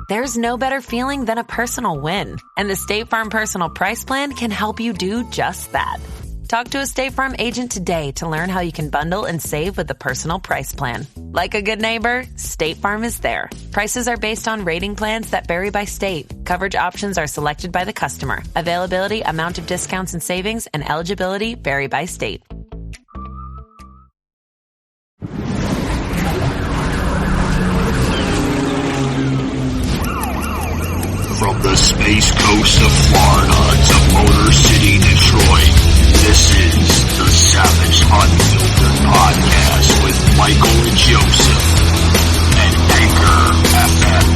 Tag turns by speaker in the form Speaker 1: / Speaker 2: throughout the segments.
Speaker 1: There's no better feeling than a personal win. And the State Farm Personal Price Plan can help you do just that. Talk to a State Farm agent today to learn how you can bundle and save with the Personal Price Plan. Like a good neighbor, State Farm is there. Prices are based on rating plans that vary by state. Coverage options are selected by the customer. Availability, amount of discounts and savings, and eligibility vary by state.
Speaker 2: From the space coast of Florida to Motor City, Detroit, this is the Savaged Unfiltered Podcast with Michael and Joseph, an Anchor FM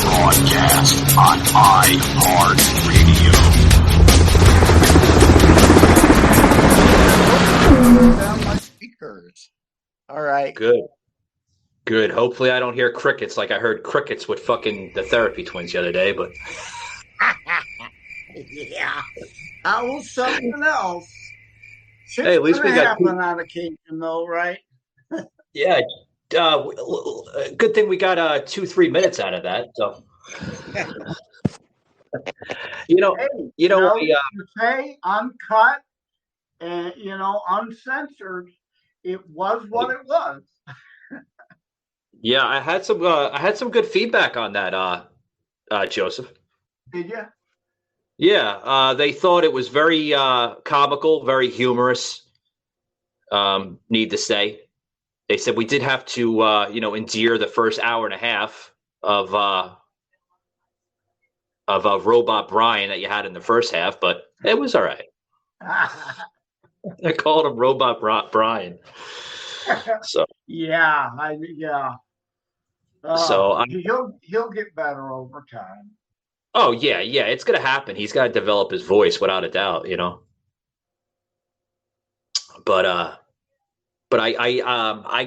Speaker 2: broadcast on iHeartRadio.
Speaker 3: Down my speakers. All right.
Speaker 4: Good. Hopefully I don't hear crickets like I heard crickets with fucking the Therapy Twins the other day, but...
Speaker 3: Yeah. That was something else.
Speaker 4: Hey, at least we got...
Speaker 3: happen on occasion, though, right?
Speaker 4: Yeah. Good thing we got 2-3 minutes out of that, so...
Speaker 3: you say Uncut and, Uncensored, it was what it was.
Speaker 4: Yeah, I had some good feedback on that, Joseph.
Speaker 3: Did you?
Speaker 4: Yeah, they thought it was very comical, very humorous. Need to say, they said we did have to, endure the first hour and a half of Robot Brian that you had in the first half, but it was all right. I called him Robot Brian. So
Speaker 3: yeah.
Speaker 4: So
Speaker 3: he'll get better over time.
Speaker 4: Oh yeah, it's gonna happen. He's got to develop his voice without a doubt, But I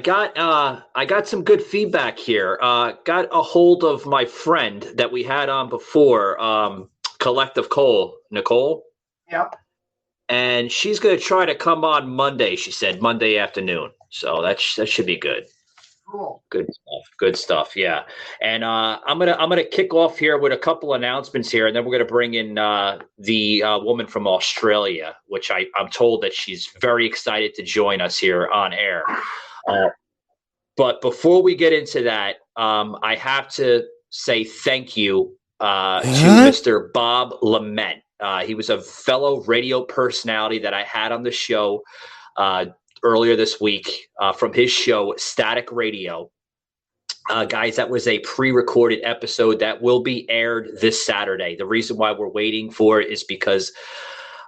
Speaker 4: got some good feedback here. Got a hold of my friend that we had on before, Collective Cole, Nicole.
Speaker 3: Yep.
Speaker 4: And she's gonna try to come on Monday. She said Monday afternoon. So that should be good.
Speaker 3: Cool.
Speaker 4: Good stuff. Yeah. And I'm gonna kick off here with a couple announcements here, and then we're gonna bring in the woman from Australia, which I'm told that she's very excited to join us here on air. But before we get into that, I have to say thank you to Mr. Bob Lament. He was a fellow radio personality that I had on the show earlier this week from his show Static Radio. Guys, that was a pre-recorded episode that will be aired this Saturday. The reason why we're waiting for it is because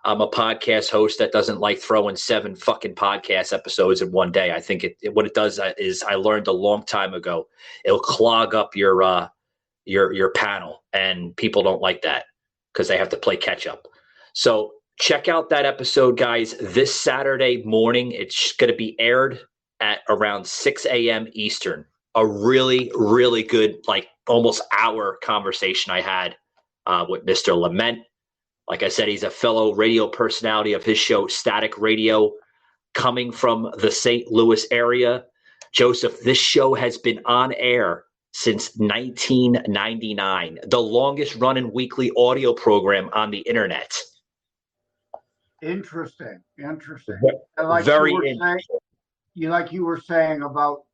Speaker 4: I'm a podcast host that doesn't like throwing 7 fucking podcast episodes in one day. I think what it does is, I learned a long time ago, it'll clog up your panel, and people don't like that because they have to play catch up. So check out that episode, guys, this Saturday morning. It's going to be aired at around 6 a.m. Eastern. A really, really good, like almost hour conversation I had with Mr. Lament. Like I said, he's a fellow radio personality of his show, Static Radio, coming from the St. Louis area. Joseph, this show has been on air since 1999, the longest running weekly audio program on the internet.
Speaker 3: Interesting.
Speaker 4: Very
Speaker 3: you were saying about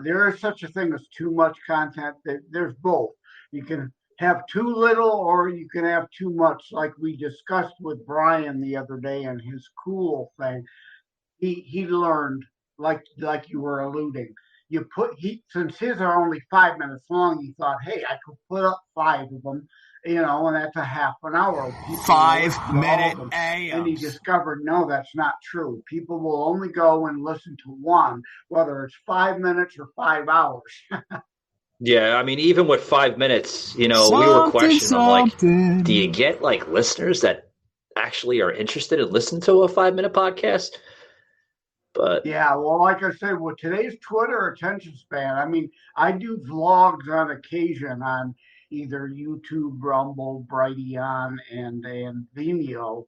Speaker 3: there is such a thing as too much content. There's both. You can have too little, or you can have too much, like we discussed with Brian the other day and his cool thing. He learned, like you were alluding. Since his are only 5 minutes long, he thought, hey, I could put up 5 of them, and that's a half an hour.
Speaker 2: 5-minute AMs.
Speaker 3: And he discovered, no, that's not true. People will only go and listen to one, whether it's 5 minutes or 5 hours.
Speaker 4: Yeah, I mean, even with 5 minutes, we were questioning, I'm like, do you get like listeners that actually are interested in listening to a 5-minute podcast? But
Speaker 3: yeah, well, like I said, with today's Twitter attention span, I mean, I do vlogs on occasion on either YouTube, Rumble, Brighteon, and Vimeo.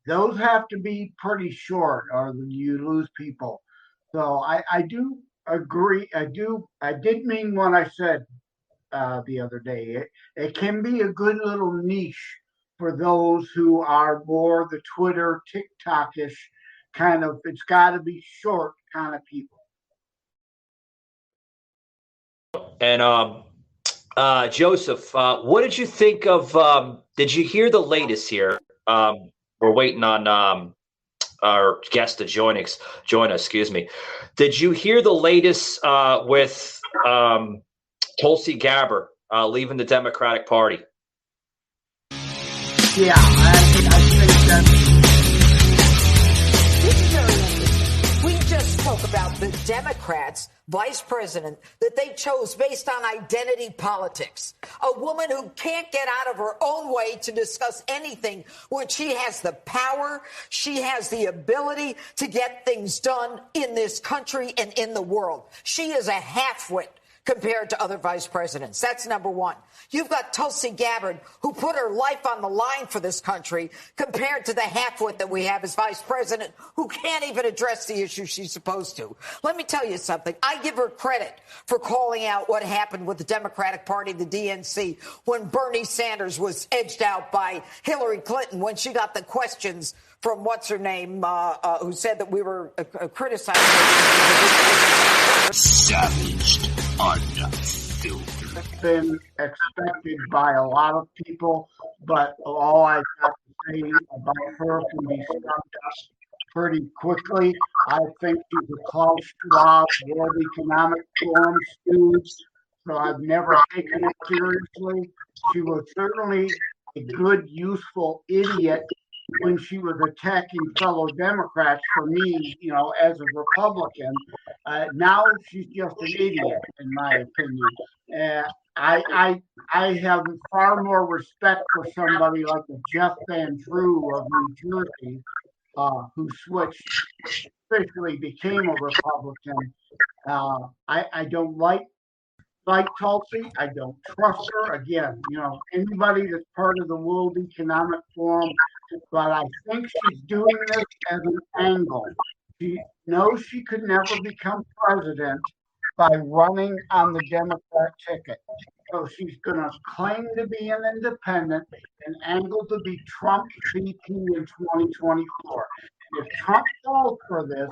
Speaker 3: Those have to be pretty short, or you lose people. So I do agree. I did mean when I said the other day. It can be a good little niche for those who are more the Twitter, TikTokish kind of. It's got to be short kind of people.
Speaker 4: And Joseph, what did you think of? Did you hear the latest here? We're waiting on our guest to join us. Excuse me. Did you hear the latest with Tulsi Gabbard leaving the Democratic Party?
Speaker 3: Yeah, I think that's.
Speaker 5: We just spoke about the Democrats' vice president that they chose based on identity politics. A woman who can't get out of her own way to discuss anything when she has the power, she has the ability to get things done in this country and in the world. She is a halfwit compared to other vice presidents. That's number one. You've got Tulsi Gabbard, who put her life on the line for this country, compared to the halfwit that we have as vice president, who can't even address the issues she's supposed to. Let me tell you something. I give her credit for calling out what happened with the Democratic Party, the DNC, when Bernie Sanders was edged out by Hillary Clinton, when she got the questions from what's-her-name, who said that we were criticizing her.
Speaker 2: Savaged Unfiltered.
Speaker 3: It's been expected by a lot of people, but all I've got to say about her can be summed up pretty quickly. I think she's a Klaus Schwab World Economic Forum student, so I've never taken it seriously. She was certainly a good, useful idiot when she was attacking fellow Democrats for me, as a Republican. Now she's just an idiot, in my opinion. I have far more respect for somebody like Jeff Van Drew of New Jersey, who switched, officially became a Republican. I don't like Tulsi. I don't trust her. Again, anybody that's part of the World Economic Forum, but I think she's doing this as an angle. She knows she could never become president by running on the Democrat ticket. So she's going to claim to be an independent and angle to be Trump's VP in 2024. And if Trump falls for this,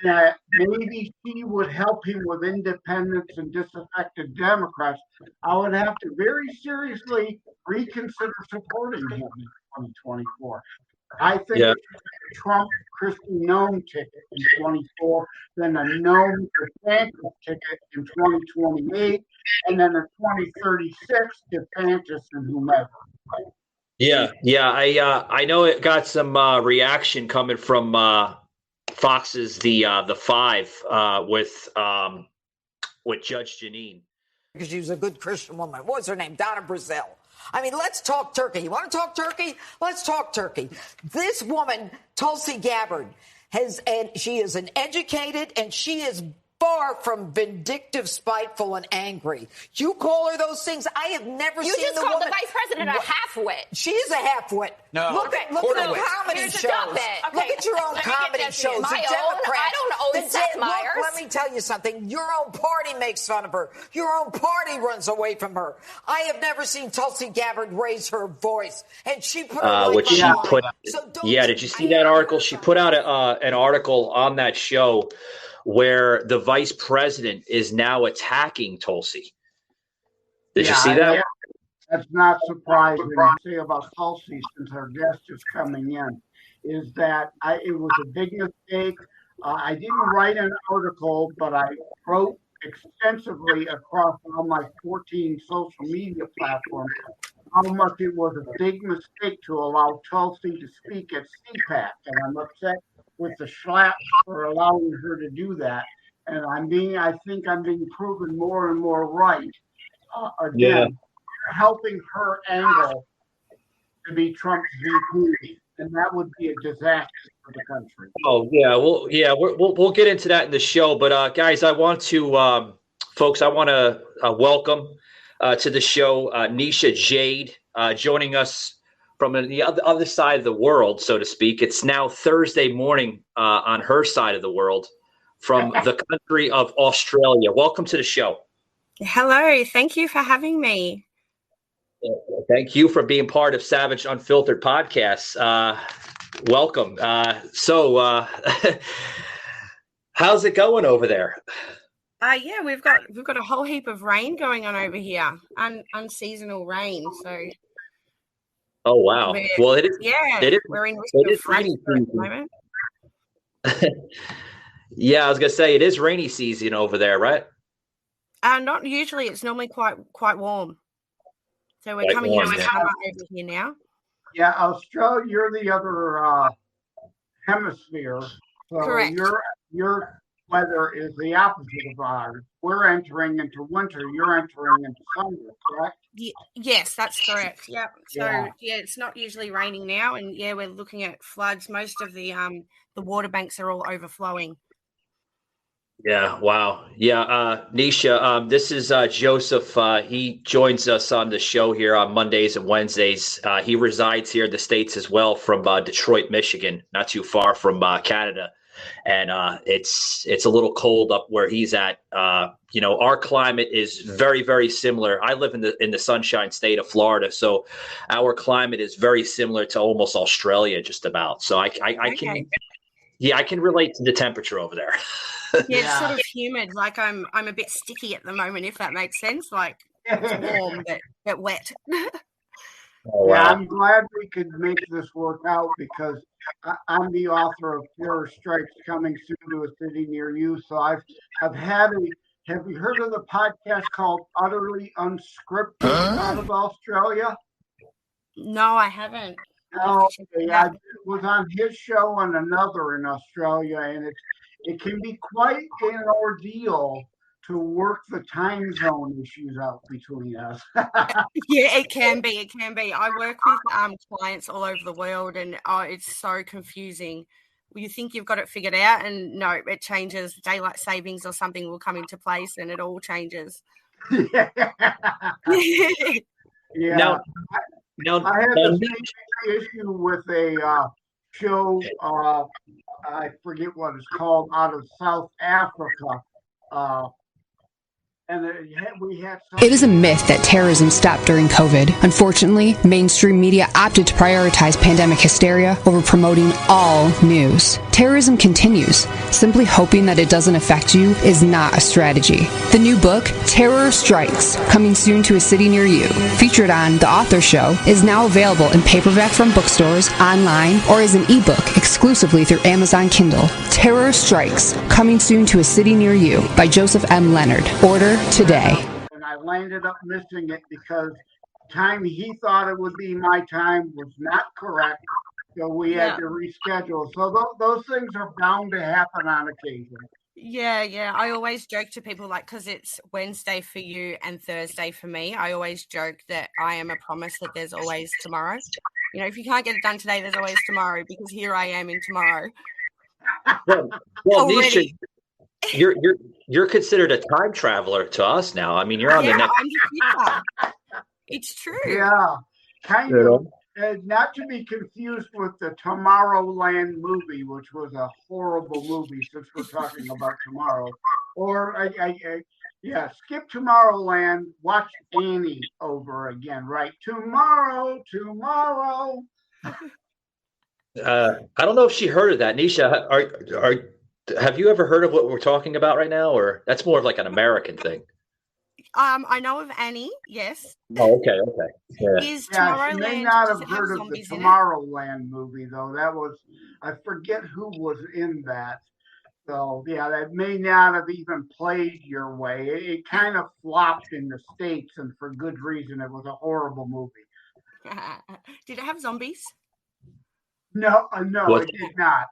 Speaker 3: that maybe he would help him with independents and disaffected Democrats, I would have to very seriously reconsider supporting him in 2024. I think it's a Trump Christie Nome ticket in 24, then a Nome DeSantis ticket in 2028, and then a 2036 DeSantis and whomever.
Speaker 4: Yeah. I know it got some reaction coming from Fox's the Five with Judge Jeanine,
Speaker 5: because she was a good Christian woman. What was her name? Donna Brazile. I mean, let's talk turkey. You want to talk turkey? Let's talk turkey. This woman, Tulsi Gabbard, she is an educated, and she is far from vindictive, spiteful, and angry. You call her those things. I have never seen the woman.
Speaker 6: You just called the vice president a half-wit.
Speaker 5: She is a half-wit.
Speaker 6: No,
Speaker 5: look at comedy shows.
Speaker 6: Okay.
Speaker 5: Look at your own comedy shows. The Democrats.
Speaker 6: I don't own Seth Meyers.
Speaker 5: Look, let me tell you something. Your own party makes fun of her. Your own party runs away from her. I have never seen Tulsi Gabbard raise her voice, and she put her life on the line.
Speaker 4: Did you see that article? She put out an article on that show where the vice president is now attacking Tulsi. Did you see that?
Speaker 3: Yeah. That's not surprising. To say about Tulsi, since our guest is coming in, is that it was a big mistake. I didn't write an article, but I wrote extensively across all my 14 social media platforms how much it was a big mistake to allow Tulsi to speak at CPAC, and I'm upset with the Schlapp for allowing her to do that. And I think I'm being proven more and more right. Helping her angle to be Trump's VP, and that would be a disaster for the country.
Speaker 4: Oh yeah, we'll get into that in the show. But guys, I want to welcome to the show Niesha Jade, joining us from the other side of the world, so to speak. It's now Thursday morning on her side of the world, from the country of Australia. Welcome to the show.
Speaker 7: Hello, thank you for having me.
Speaker 4: Thank you for being part of Savaged Unfiltered Podcast. Welcome. How's it going over there?
Speaker 7: Yeah, we've got a whole heap of rain going on over here, unseasonal rain. So.
Speaker 4: Oh wow! Well, it is.
Speaker 7: Yeah,
Speaker 4: it is.
Speaker 7: We're in
Speaker 4: It is rainy
Speaker 7: at the moment.
Speaker 4: Yeah, I was gonna say it is rainy season over there, right?
Speaker 7: Not usually. It's normally quite warm. So we're coming into summer over here now.
Speaker 3: Yeah, Australia, you're the other hemisphere. So
Speaker 7: Correct.
Speaker 3: Your weather is the opposite of ours. We're entering into winter. You're entering into summer, correct?
Speaker 7: Yes, that's correct. Yeah. So it's not usually raining now, and we're looking at floods. Most of the water banks are all overflowing.
Speaker 4: Yeah. Wow. Yeah. Niesha, this is Joseph. He joins us on the show here on Mondays and Wednesdays. He resides here in the States as well, from Detroit, Michigan, not too far from Canada. And it's a little cold up where he's at. Our climate is very, very similar. I live in the sunshine state of Florida, so our climate is very similar to almost Australia, just about. So I can relate to the temperature over there.
Speaker 7: Yeah, it's sort of humid. Like I'm a bit sticky at the moment, if that makes sense. Like it's warm but wet.
Speaker 4: Oh,
Speaker 3: yeah,
Speaker 4: wow.
Speaker 3: I'm glad we could make this work out because I'm the author of Terror Strikes Coming Soon to a City Near You. So I've had have you heard of the podcast called Utterly Unscripted out of Australia?
Speaker 7: No, I haven't.
Speaker 3: Oh, I was on his show and another in Australia, and it can be quite an ordeal to work the time zone issues out between us.
Speaker 7: Yeah, it can be. It can be. I work with clients all over the world, and it's so confusing. You think you've got it figured out, and no, it changes. Daylight savings or something will come into place, and it all changes.
Speaker 3: Yeah.
Speaker 4: Now,
Speaker 3: I had the same issue with a show. I forget what it's called, out of South Africa.
Speaker 8: It is a myth that terrorism stopped during COVID. Unfortunately, mainstream media opted to prioritize pandemic hysteria over promoting all news. Terrorism continues. Simply hoping that it doesn't affect you is not a strategy. The new book, Terror Strikes, coming soon to a city near you, featured on The Author Show, is now available in paperback from bookstores, online, or as an ebook exclusively through Amazon Kindle. Terror Strikes, coming soon to a city near you, by Joseph M. Leonard. Order today.
Speaker 3: And I landed up missing it because the time he thought it would be my time was not correct. So we had to reschedule. So those things are bound to happen on occasion.
Speaker 7: Yeah. I always joke to people, like, because it's Wednesday for you and Thursday for me, I always joke that I am a promise that there's always tomorrow. If you can't get it done today, there's always tomorrow, because here I am in tomorrow.
Speaker 4: Well, Niesha, you're considered a time traveler to us now. I mean, you're on the next.
Speaker 7: I'm the future. It's true.
Speaker 3: Yeah, kind of. Not to be confused with the Tomorrowland movie, which was a horrible movie, since we're talking about tomorrow. Or skip Tomorrowland, watch Annie over again. Right, tomorrow.
Speaker 4: I don't know if she heard of that. Niesha, have you ever heard of what we're talking about right now, or that's more of like an American thing?
Speaker 7: I know of Annie, yes.
Speaker 4: Oh, okay. Yeah.
Speaker 7: Is Tomorrowland?
Speaker 3: You may not have heard of the Tomorrowland movie, though. That was, I forget who was in that. So, that may not have even played your way. It kind of flopped in the States, and for good reason. It was a horrible movie.
Speaker 7: Did it have zombies?
Speaker 3: No, it did not.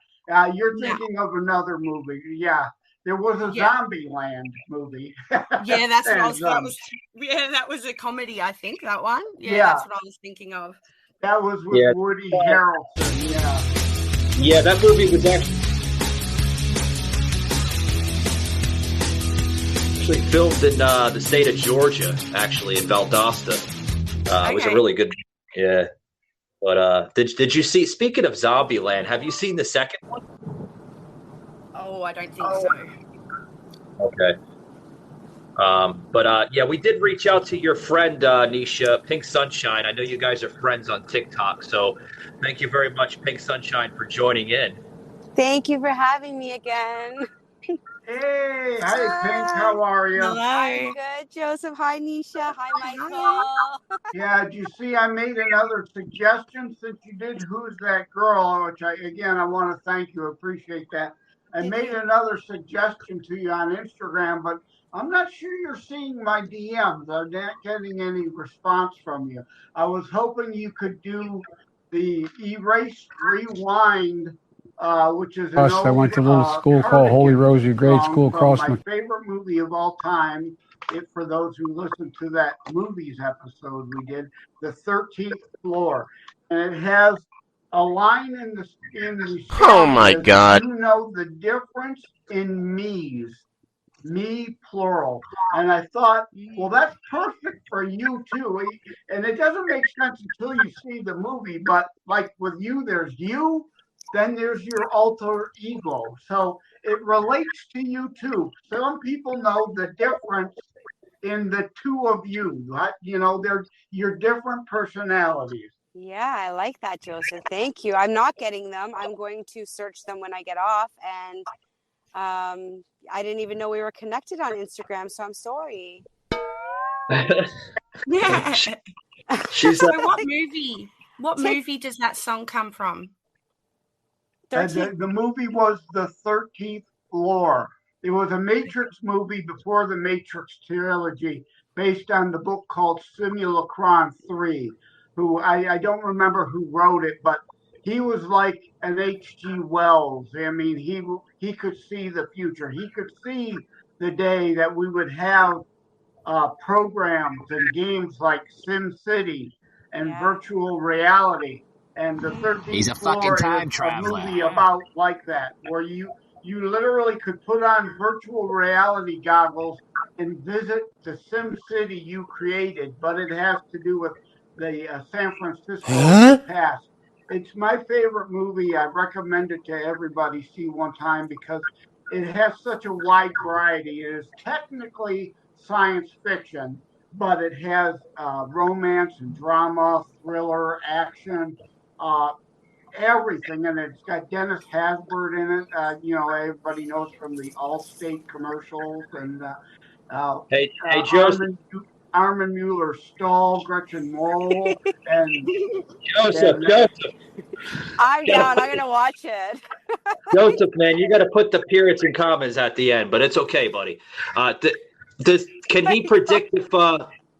Speaker 3: You're thinking of another movie. Yeah. There was a Zombieland movie.
Speaker 7: Yeah, that's what I was. That was a comedy, I think. That one. Yeah, that's what I was thinking of.
Speaker 3: That was with Woody Harrelson.
Speaker 4: Yeah, that movie was actually filmed in the state of Georgia, actually in Valdosta. It was a really good. Yeah, but did you see? Speaking of Zombieland, have you seen the second one?
Speaker 7: Oh, I don't think so.
Speaker 4: Okay. Yeah, we did reach out to your friend, Niesha, Pink Sunshine. I know you guys are friends on TikTok, so thank you very much, Pink Sunshine, for joining in.
Speaker 9: Thank you for having me again.
Speaker 3: Hey, hi, Pink. How are you?
Speaker 7: Hello.
Speaker 9: I'm good, Joseph. Hi, Niesha. Hi, Michael.
Speaker 3: Yeah, do you see I made another suggestion since you did Who's That Girl, which I want to thank you. Appreciate that. I made another suggestion to you on Instagram, but I'm not sure you're seeing my DMs. I'm not getting any response from you. I was hoping you could do the Erase Rewind, which is an old,
Speaker 10: I went to a little school called Holy Rosary Grade School across
Speaker 3: my favorite movie of all time. For those who listened to that movies episode we did, The 13th Floor, and it has a line in the
Speaker 11: Oh my God!
Speaker 3: You know the difference in me's, me plural, and I thought, well, that's perfect for you too. And it doesn't make sense until you see the movie, but like with you, there's you. Then there's your alter ego. So it relates to you too. Some people know the difference in the two of you. You know, they're your different personalities.
Speaker 9: Yeah, I like that, Joseph. Thank you. I'm not getting them. I'm going to search them when I get off. And I didn't even know we were connected on Instagram, so I'm sorry.
Speaker 7: Yeah.
Speaker 4: She's
Speaker 7: so what movie does that song come from?
Speaker 3: The movie was The 13th Floor. It was a Matrix movie before the Matrix trilogy, based on the book called Simulacron 3, who I don't remember who wrote it, but he was like an H.G. Wells. I mean, he could see the future. He could see the day that we would have programs and games like SimCity and virtual reality. And the 13th
Speaker 2: He's a
Speaker 3: Floor
Speaker 2: fucking time
Speaker 3: is
Speaker 2: traveler.
Speaker 3: a movie about like that, where you literally could put on virtual reality goggles and visit the Sim City you created, but it has to do with the San Francisco past. It's my favorite movie. I recommend it to everybody see one time because it has such a wide variety. It is technically science fiction, but it has romance and drama, thriller, action, everything, and it's got Dennis Haysbert in it. You know, everybody knows from the Allstate commercials, and
Speaker 4: hey, Joseph.
Speaker 3: Armin Mueller-Stahl, Gretchen Mol, and
Speaker 4: Joseph.
Speaker 9: I'm down. I'm gonna watch it.
Speaker 4: Joseph, man, you got to put the periods and commas at the end, but it's okay, buddy. Can he predict if?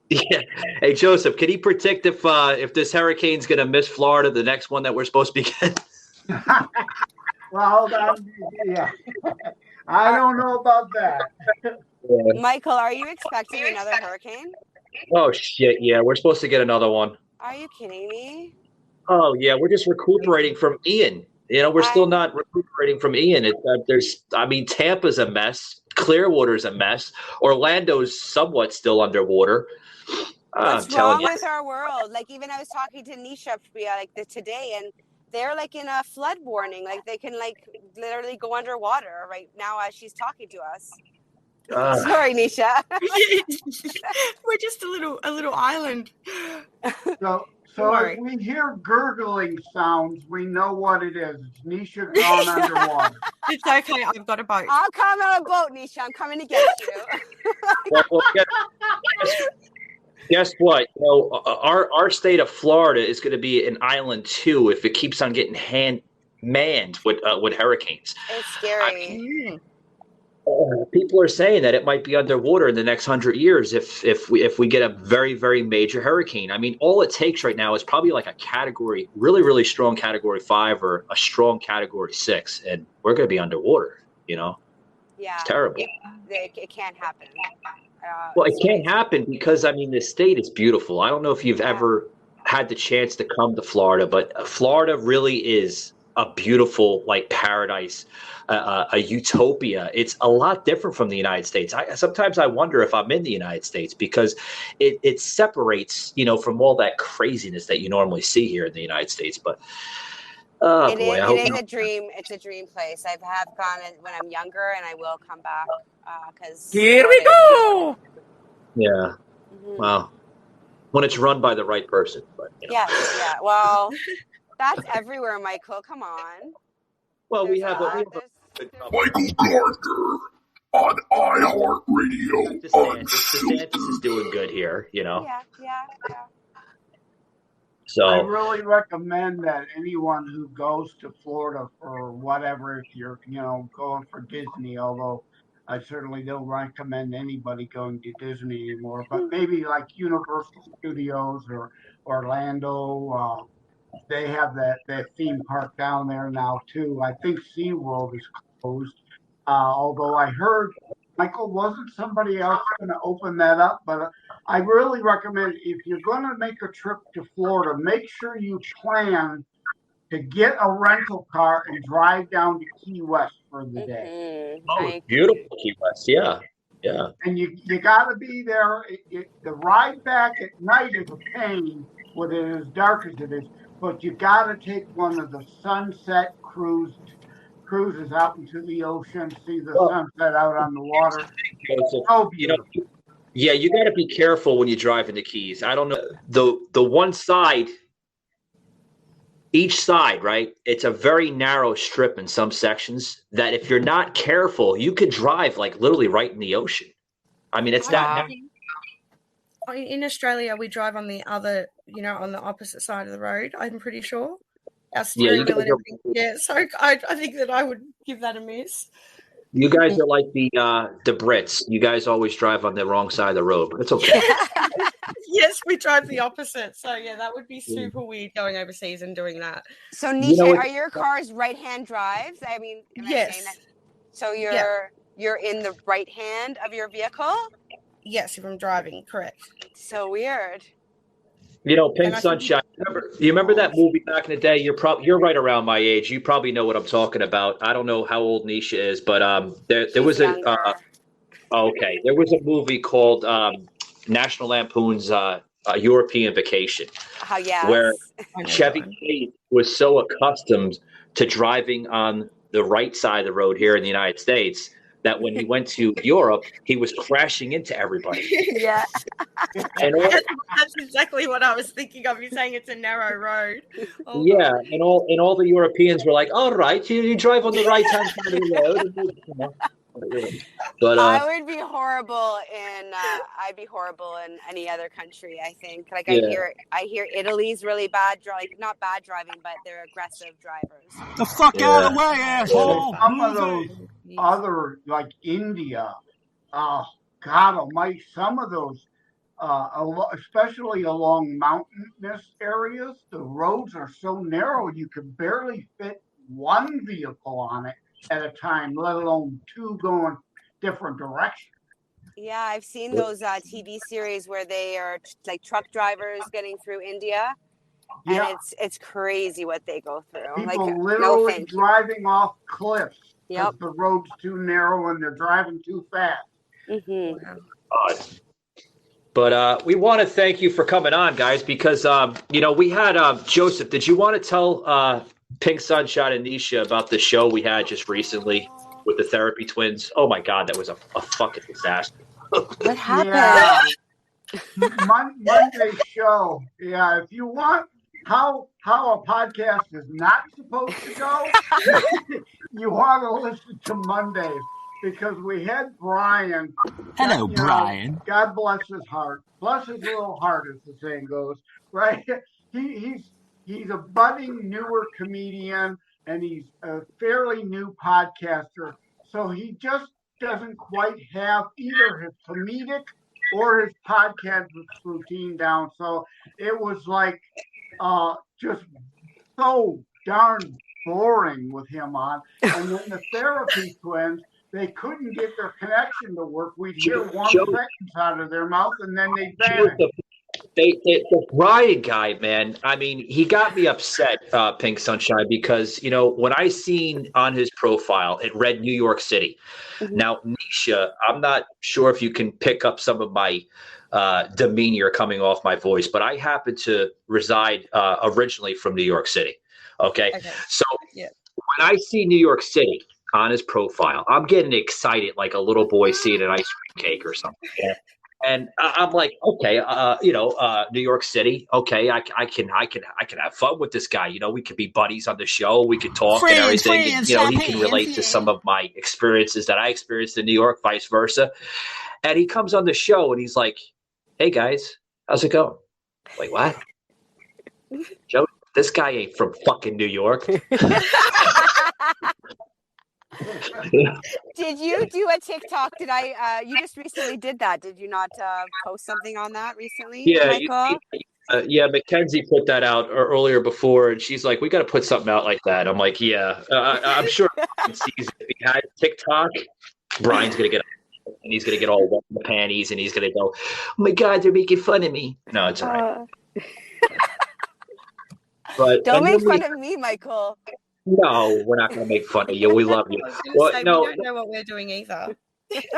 Speaker 4: Yeah. Hey, Joseph, can he predict if this hurricane's going to miss Florida, the next one that we're supposed to be getting?
Speaker 3: Well, yeah. I don't know about that.
Speaker 9: Michael, are you expecting another hurricane?
Speaker 4: Oh, shit, yeah. We're supposed to get another one.
Speaker 9: Are you kidding me?
Speaker 4: Oh, yeah. We're just recuperating from Ian. You know, we're still not recuperating from Ian. Tampa's a mess. Clearwater's a mess. Orlando's somewhat still underwater.
Speaker 9: What's wrong with our world? Like, even I was talking to Niesha today, and they're like in a flood warning. Like, they can like literally go underwater right now as she's talking to us. Sorry, Niesha.
Speaker 7: We're just a little island.
Speaker 3: So if we hear gurgling sounds, we know what it is. It's Niesha gone underwater.
Speaker 7: It's okay. I've got a boat.
Speaker 9: I'll come on a boat, Niesha. I'm coming to get you.
Speaker 4: Well, guess what? You know, our state of Florida is going to be an island too if it keeps on getting manned with hurricanes.
Speaker 9: It's scary.
Speaker 4: People are saying that it might be underwater in the next 100 years if we get a very, very major hurricane. I mean, all it takes right now is probably like a category, really, really strong category 5 or a strong category 6, and we're going to be underwater. You know,
Speaker 9: yeah,
Speaker 4: it's terrible.
Speaker 9: It can't happen.
Speaker 4: Well, it can't happen because, I mean, the state is beautiful. I don't know if you've ever had the chance to come to Florida, but Florida really is a beautiful, like, paradise, a utopia. It's a lot different from the United States. Sometimes I wonder if I'm in the United States because it separates, you know, from all that craziness that you normally see here in the United States. But Oh,
Speaker 9: It
Speaker 4: boy.
Speaker 9: is a dream. It's a dream place. I have gone when I'm younger, and I will come back because
Speaker 12: here we go.
Speaker 4: Yeah.
Speaker 9: Mm-hmm.
Speaker 4: Wow. When it's run by the right person. But,
Speaker 9: Yes. Yeah. Well, that's everywhere, Michael. Come on.
Speaker 4: Well, we have
Speaker 2: Michael Gardner on iHeartRadio.
Speaker 4: DeSantis is doing good here,
Speaker 9: Yeah.
Speaker 4: So
Speaker 3: I really recommend that anyone who goes to Florida for whatever, if you're, going for Disney, although I certainly don't recommend anybody going to Disney anymore, but maybe like Universal Studios or Orlando, they have that theme park down there now too. I think SeaWorld is closed, although I heard, Michael, wasn't somebody else going to open that up? But I really recommend, if you're going to make a trip to Florida, make sure you plan to get a rental car and drive down to Key West for the day.
Speaker 4: Oh, beautiful Key West, yeah.
Speaker 3: And you got to be there. The ride back at night is a pain with it as dark as it is, but you got to take one of the sunset cruises out into the ocean, see the sunset out on the water. So beautiful.
Speaker 4: Yeah, you got to be careful when you drive in the Keys. I don't know the one side, each side, right? It's a very narrow strip in some sections that if you're not careful, you could drive like literally right in the ocean. I mean, it's that.
Speaker 7: In Australia, we drive on the other, on the opposite side of the road. I'm pretty sure. Our steering wheel and everything. Yeah, so I think that I would give that a miss.
Speaker 4: You guys are like the Brits. You guys always drive on the wrong side of the road, but it's okay.
Speaker 7: Yes, we drive the opposite. So yeah, that would be super weird going overseas and doing that.
Speaker 9: So Niesha, are your cars right-hand drives? I mean, am I saying that? So you're in the right hand of your vehicle?
Speaker 7: Yes, if I'm driving, correct.
Speaker 9: So weird.
Speaker 4: Pink Sunshine. You remember that movie back in the day? You're right around my age. You probably know what I'm talking about. I don't know how old Niesha is, but there was there was a movie called National Lampoon's European Vacation.
Speaker 9: Oh yeah.
Speaker 4: Where Chevy Chase was so accustomed to driving on the right side of the road here in the United States that when he went to Europe, he was crashing into everybody.
Speaker 9: Yeah.
Speaker 7: That's exactly what I was thinking of. You saying it's a narrow road.
Speaker 4: Oh, yeah, and all the Europeans were like, all right, you drive on the right-hand side of the road. But
Speaker 9: I would be horrible I'd be horrible in any other country, I think. Like I hear Italy's really bad, not bad driving, but they're aggressive drivers.
Speaker 12: The fuck out of the way, asshole.
Speaker 3: Some of those other, like India, God almighty, some of those, especially along mountainous areas, the roads are so narrow you could barely fit one vehicle on it at a time, let alone two going different directions.
Speaker 9: Yeah, I've seen those TV series where they are like truck drivers getting through India. Yeah. And it's crazy what they go through.
Speaker 3: People literally driving off cliffs because the road's too narrow and they're driving too fast.
Speaker 9: Mm-hmm.
Speaker 4: But we want to thank you for coming on, guys, because we had Joseph. Did you want to tell Pink Sunshine and Niesha about the show we had just recently with the therapy twins? Oh my God, that was a fucking disaster.
Speaker 9: What happened?
Speaker 3: Yeah. Monday show. Yeah, if you want how a podcast is not supposed to go, you want to listen to Mondays, because we had Brian.
Speaker 12: Hello, Brian.
Speaker 3: God bless his heart. Bless his little heart, as the saying goes. Right? He's a budding newer comedian, and he's a fairly new podcaster. So he just doesn't quite have either his comedic or his podcast routine down. So it was like just so darn boring with him on. And then the therapy twins, they couldn't get their connection to work. We'd hear one sentence out of their mouth, and then they'd vanish.
Speaker 4: The Brian guy, man, I mean, he got me upset, Pink Sunshine, because, when I seen on his profile, it read New York City. Mm-hmm. Now, Niesha, I'm not sure if you can pick up some of my demeanor coming off my voice, but I happen to reside originally from New York City. Okay. So when I see New York City on his profile, I'm getting excited like a little boy seeing an ice cream cake or something. Yeah. And I'm like, okay, New York City. Okay, I can have fun with this guy. We could be buddies on the show. We could talk and everything. And, he can relate to some of my experiences that I experienced in New York, vice versa. And he comes on the show and he's like, "Hey guys, how's it going?" Like, what? Joe, this guy ain't from fucking New York.
Speaker 9: Did you do a TikTok? You just recently did that. Did you not post something on that recently, Michael?
Speaker 4: Mackenzie put that out earlier before, and she's like, "We got to put something out like that." I'm like, "Yeah, I'm sure." If he had TikTok, Brian's gonna get, and he's gonna get all wet in the panties, and he's gonna go, "Oh my God, they're making fun of me." No, it's all right. But
Speaker 9: don't make fun of me, Michael.
Speaker 4: No, we're not going to make fun of you. We love you.
Speaker 7: We don't know what we're doing either.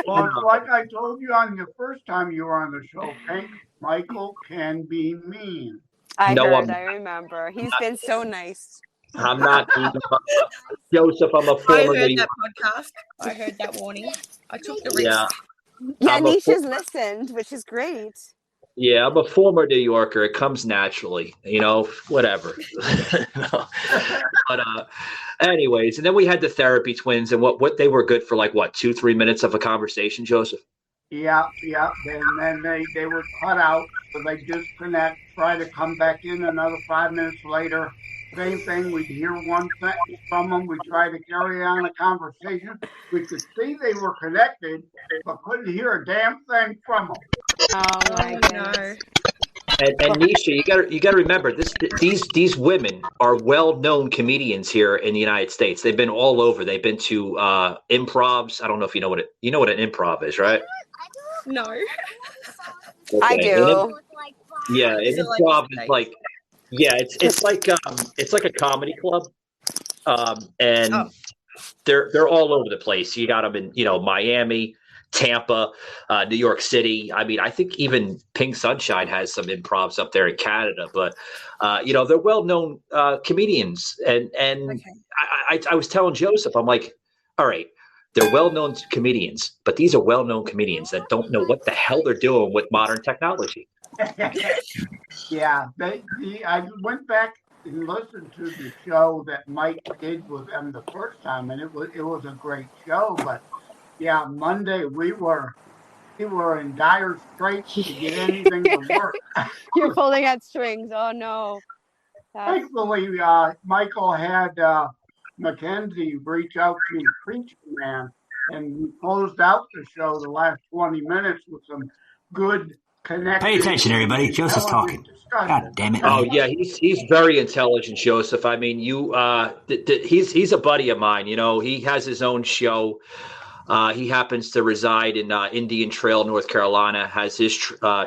Speaker 3: Well, like I told you on the first time you were on the show, Pink, Michael can be mean.
Speaker 9: I remember. He's been so nice.
Speaker 4: I'm not Joseph. I'm a former.
Speaker 7: I heard that podcast. I heard that warning. I took the risk.
Speaker 9: Yeah, Nisha's listened, which is great.
Speaker 4: Yeah, I'm a former New Yorker. It comes naturally, whatever. But anyways, and then we had the therapy twins, and what they were good for, 2-3 minutes of a conversation, Joseph.
Speaker 3: Yeah. And then they were cut out, so they disconnect, try to come back in another 5 minutes later. Same thing. We'd hear one sentence from them. We try to carry on a conversation. We could see they were connected, but couldn't hear a damn thing from them.
Speaker 9: Oh my goodness.
Speaker 4: And Niesha, you got to remember these women are well-known comedians here in the United States. They've been all over. They've been to improvs. I don't know if you know what an improv is, right?
Speaker 7: No.
Speaker 4: Okay.
Speaker 9: I do.
Speaker 4: Yeah, an improv is like, it's like a comedy club, and they're all over the place. You got them in Miami, Tampa, New York City. I mean, I think even PINKSUNSHINE has some improvs up there in Canada, but they're well-known comedians. And I was telling Joseph, I'm like, all right, they're well-known comedians, but these are well-known comedians that don't know what the hell they're doing with modern technology.
Speaker 3: Yeah, I went back and listened to the show that Mike did with them the first time, and it was a great show, but yeah, Monday we were in dire straits to get anything to work.
Speaker 9: You're pulling at strings. Oh no.
Speaker 3: Thankfully, Michael had Mackenzie reach out to Preacher Man, and we closed out the show the last 20 minutes with some good connection.
Speaker 12: Pay attention, everybody. Joseph's talking. God damn it.
Speaker 4: Oh yeah, he's very intelligent, Joseph. I mean, he's a buddy of mine. He has his own show. He happens to reside in Indian Trail, North Carolina, has his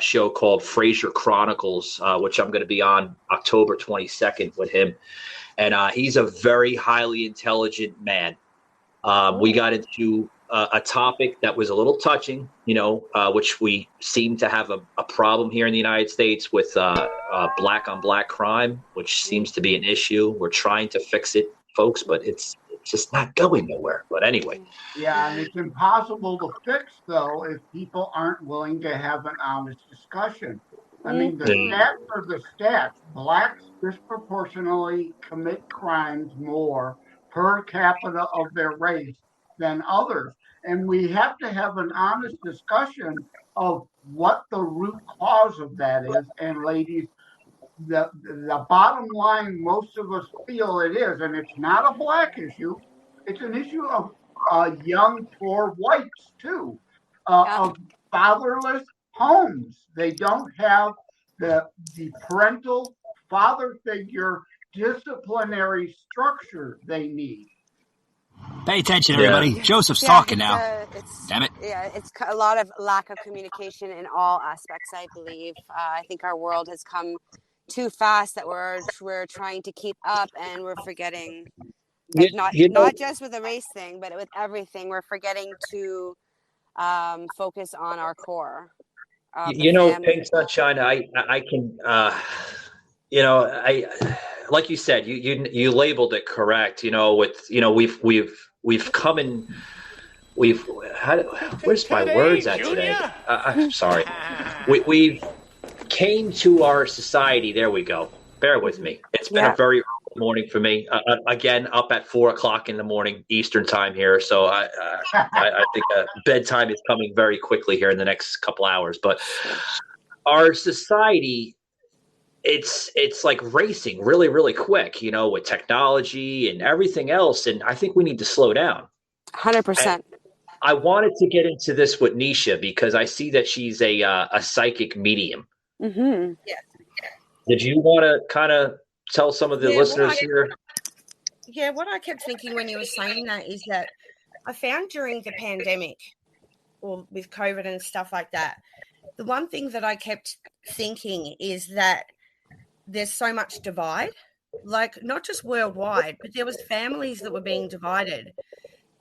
Speaker 4: show called Fraser Chronicles, which I'm going to be on October 22nd with him. And he's a very highly intelligent man. We got into a topic that was a little touching, which we seem to have a problem here in the United States with black on black crime, which seems to be an issue. We're trying to fix it, folks, but it's just not going nowhere. But anyway.
Speaker 3: Yeah, and it's impossible to fix, though, if people aren't willing to have an honest discussion. I mean, the stats are the stats. Blacks disproportionately commit crimes more per capita of their race than others. And we have to have an honest discussion of what the root cause of that is. And ladies, the bottom line, most of us feel it is, and it's not a black issue. It's an issue of young, poor whites, too, of fatherless homes. They don't have the parental father figure disciplinary structure they need.
Speaker 12: Pay attention, everybody. Joseph's talking now. Damn it.
Speaker 9: Yeah, it's a lot of lack of communication in all aspects, I believe. I think our world has come too fast that we're trying to keep up, and we're forgetting, not just with the race thing, but with everything. We're forgetting to focus on our core. PINKSUNSHINE,
Speaker 4: I can, like you said, you labeled it correct. We've come in. Where's my words at today? I'm sorry. We've came to our society. There we go. Bear with me. It's been a very early morning for me. Again, up at 4:00 in the morning Eastern time here. So I think bedtime is coming very quickly here in the next couple hours. But our society, it's like racing really, really quick, with technology and everything else. And I think we need to slow down.
Speaker 9: 100%.
Speaker 4: I wanted to get into this with Niesha because I see that she's a psychic medium.
Speaker 9: Mm-hmm.
Speaker 7: Yeah.
Speaker 4: Did you want to kind of tell some of the listeners here?
Speaker 7: Yeah, what I kept thinking when you were saying that is that I found during the pandemic or with COVID and stuff like that, the one thing that I kept thinking is that there's so much divide, like not just worldwide, but there was families that were being divided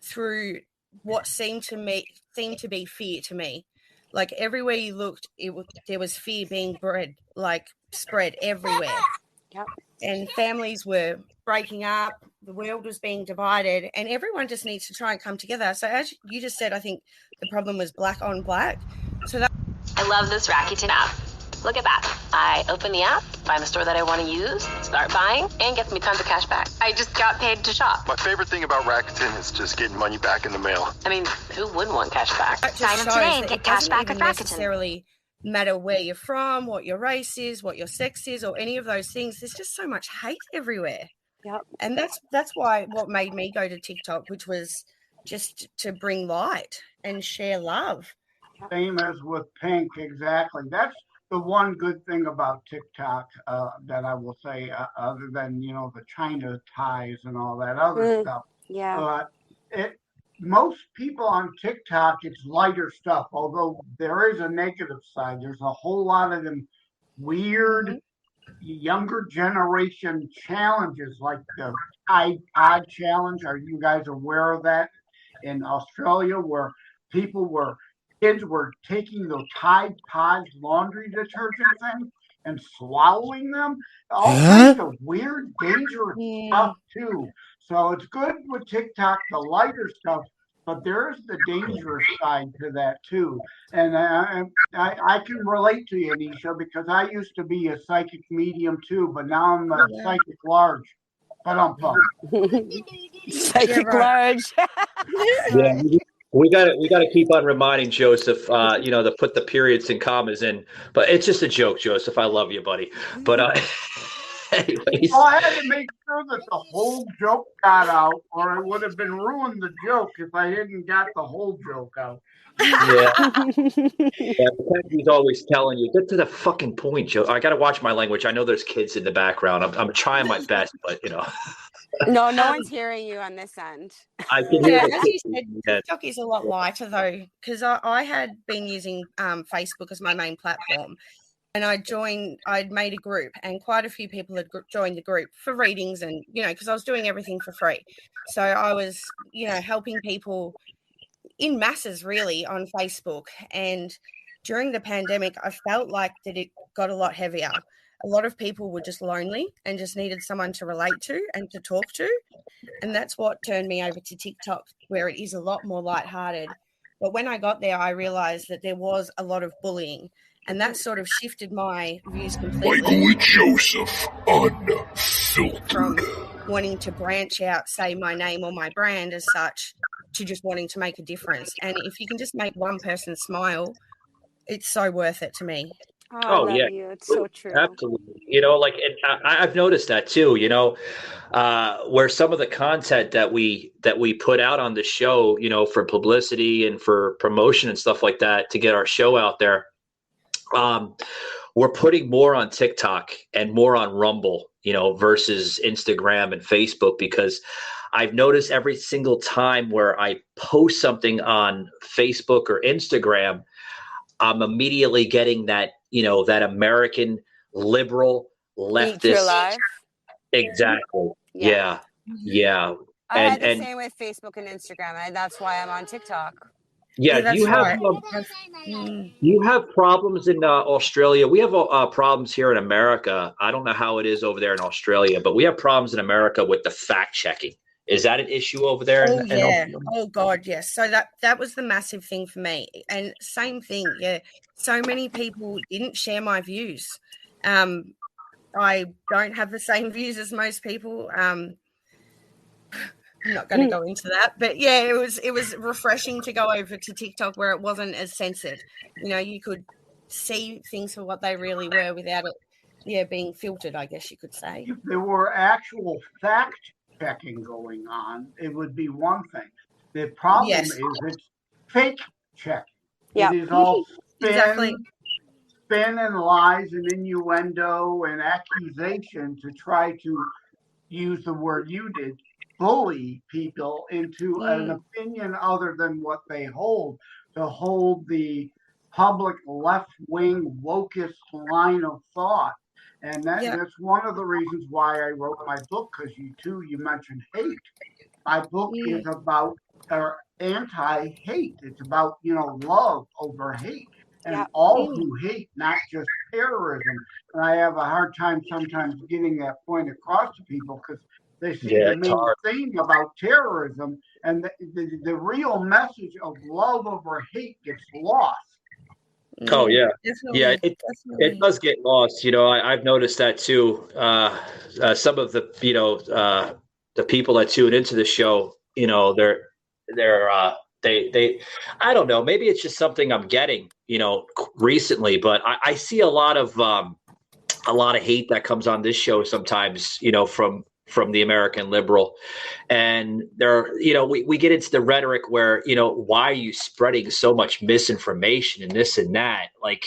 Speaker 7: through what seemed to be fear to me. Like everywhere you looked, there was fear being spread everywhere.
Speaker 9: Yep.
Speaker 7: And families were breaking up, the world was being divided, and everyone just needs to try and come together. So as you just said, I think the problem was black on black. So that
Speaker 13: I love this Rakuten app. Look at that. I open the app, find the store that I want to use, start buying, and gets me tons of cash back. I just got paid to shop.
Speaker 14: My favorite thing about Rakuten is just getting money back in the mail.
Speaker 13: I mean, who wouldn't want cash back?
Speaker 7: Sign up today and get cash back with Rakuten. It doesn't necessarily matter where you're from, what your race is, what your sex is, or any of those things. There's just so much hate everywhere.
Speaker 9: Yep.
Speaker 7: And that's why what made me go to TikTok, which was just to bring light and share love.
Speaker 3: Same as with Pink, exactly. That's the one good thing about TikTok that I will say, other than, the China ties and all that other stuff.
Speaker 9: Yeah.
Speaker 3: Most people on TikTok, it's lighter stuff, although there is a negative side. There's a whole lot of them weird younger generation challenges like the Tide Pod Challenge. Are you guys aware of that? In Australia, where kids were taking the Tide Pods laundry detergent thing and swallowing them. All kinds of weird, dangerous stuff too. So it's good with TikTok, the lighter stuff, but there's the dangerous side to that too. And I can relate to you, Niesha, because I used to be a psychic medium too, but now I'm a psychic large. But I'm pumped.
Speaker 9: Psychic large.
Speaker 4: Yeah. We got to keep on reminding Joseph, to put the periods and commas in. But it's just a joke, Joseph. I love you, buddy. But anyways.
Speaker 3: Well, I had to make sure that the whole joke got out, or it would have been ruined the joke if I hadn't got the whole joke out.
Speaker 4: Yeah. He's always telling you, get to the fucking point, Joe. I got to watch my language. I know there's kids in the background. I'm trying my best, but
Speaker 9: No one's hearing you on this end.
Speaker 4: I can hear
Speaker 7: as you said, TikTok is a lot lighter though, because I had been using Facebook as my main platform, and I'd made a group, and quite a few people had joined the group for readings, and because I was doing everything for free, so I was helping people in masses really on Facebook. And during the pandemic, I felt like that it got a lot heavier. A lot of people were just lonely and just needed someone to relate to and to talk to. And that's what turned me over to TikTok, where it is a lot more lighthearted. But when I got there, I realized that there was a lot of bullying, and that sort of shifted my views completely.
Speaker 2: Michael and Joseph, Unfiltered.
Speaker 7: From wanting to branch out, say my name or my brand as such, to just wanting to make a difference. And if you can just make one person smile, it's so worth it to me.
Speaker 9: Oh, I love you. It's so true.
Speaker 4: Absolutely. I've noticed that too, where some of the content that we put out on the show, for publicity and for promotion and stuff like that to get our show out there, we're putting more on TikTok and more on Rumble, versus Instagram and Facebook, because I've noticed every single time where I post something on Facebook or Instagram, I'm immediately getting that, that American liberal leftist. Exactly. Yeah.
Speaker 9: I had the same with Facebook and Instagram, and that's why I'm on TikTok.
Speaker 4: Yeah,
Speaker 7: that's
Speaker 4: do you have
Speaker 7: right.
Speaker 4: you have problems in Australia? We have problems here in America. I don't know how it is over there in Australia, but we have problems in America with the fact checking. Is that an issue over there?
Speaker 7: Oh yeah. Oh God, yes. So that was the massive thing for me. And same thing, yeah. So many people didn't share my views. I don't have the same views as most people. I'm not going to go into that, but yeah, it was refreshing to go over to TikTok where it wasn't as censored. You know, you could see things for what they really were without it, being filtered, I guess you could say.
Speaker 3: If there were actual fact checking going on, it would be one thing. The problem is it's fake checking.
Speaker 9: Yeah.
Speaker 3: It is all
Speaker 7: Exactly.
Speaker 3: spin and lies and innuendo and accusation to try to use the word you did, bully people into an opinion other than what they hold, to hold the public left-wing wokist line of thought. And that's one of the reasons why I wrote my book, because you mentioned hate. My book is about anti-hate. It's about, love over hate. And all who hate, not just terrorism. And I have a hard time sometimes getting that point across to people because they see the main thing about terrorism, and the real message of love over hate gets lost.
Speaker 4: Oh yeah, it does get lost. I've noticed that too. Some of the the people that tune into the show, they I don't know, maybe it's just something I'm getting recently, but I see a lot of hate that comes on this show sometimes, from the American liberal. And we get into the rhetoric where, why are you spreading so much misinformation and this and that? Like,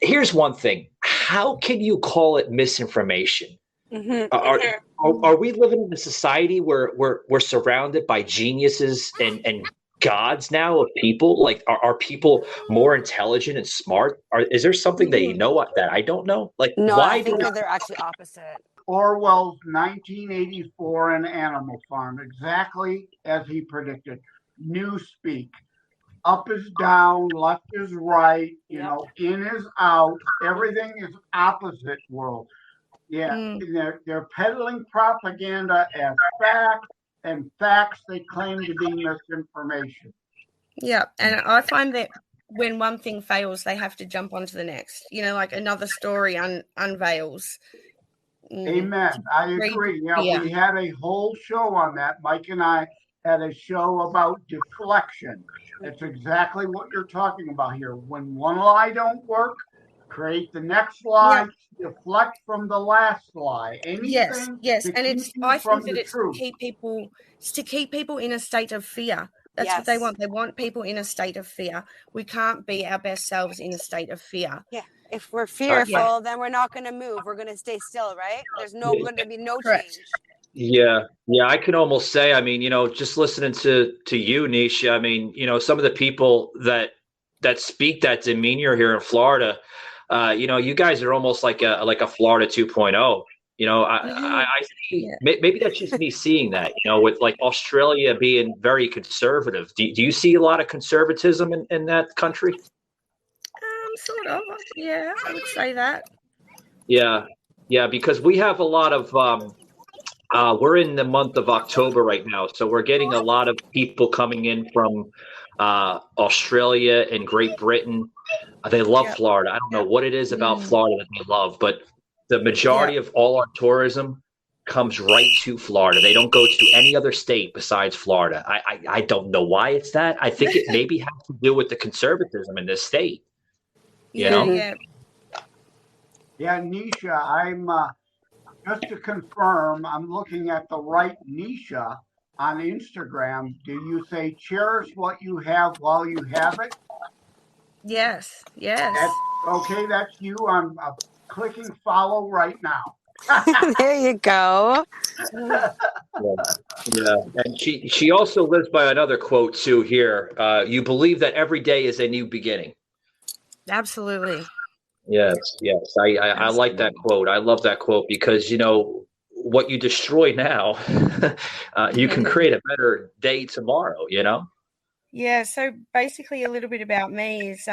Speaker 4: here's one thing. How can you call it misinformation? Are we living in a society where we're surrounded by geniuses and gods now of people? Like, are people more intelligent and smart? Is there something that that I don't know? Like,
Speaker 9: no,
Speaker 4: why
Speaker 9: I think they're actually opposite.
Speaker 3: Orwell's 1984 and Animal Farm, exactly as he predicted. Newspeak. Up is down, left is right, in is out. Everything is opposite world. Yeah, they're peddling propaganda as fact, and facts they claim to be misinformation.
Speaker 7: Yeah, and I find that when one thing fails, they have to jump onto the next. Like another story unveils.
Speaker 3: Amen. I agree. Yeah, we had a whole show on that. Mike and I had a show about deflection. That's exactly what you're talking about here. When one lie don't work, create the next lie, deflect from the last lie. Anything
Speaker 7: yes, and I think that it's
Speaker 3: truth.
Speaker 7: to keep people in a state of fear. That's what they want. They want people in a state of fear. We can't be our best selves in a state of fear.
Speaker 9: Yeah. If we're fearful, then we're not going to move. We're going to stay still, right? There's going to be no change.
Speaker 4: Yeah. I can almost say, I mean, just listening to you, Niesha, I mean, some of the people that speak that demeanor here in Florida, you guys are almost like a Florida 2.0. I see, maybe that's just me seeing that, with like Australia being very conservative. Do you see a lot of conservatism in that country?
Speaker 7: Sort of. Yeah, I would say that.
Speaker 4: Yeah, because we have a lot of we're in the month of October right now, so we're getting a lot of people coming in from Australia and Great Britain. They love Florida. I don't know what it is about Florida that they love, but the majority of all our tourism comes right to Florida. They don't go to any other state besides Florida. I don't know why it's that. I think it maybe has to do with the conservatism in this state.
Speaker 3: Yeah, Niesha, I'm just to confirm, I'm looking at the right Niesha on Instagram. Do you say cherish what you have while you have it?
Speaker 7: Yes.
Speaker 3: That's you. I'm clicking follow right now.
Speaker 9: There you go.
Speaker 4: Yeah, and she also lives by another quote too here. You believe that every day is a new beginning.
Speaker 7: Absolutely.
Speaker 4: Yes. I like that quote. I love that quote because, what you destroy now, you can create a better day tomorrow,
Speaker 7: Yeah, so basically a little bit about me is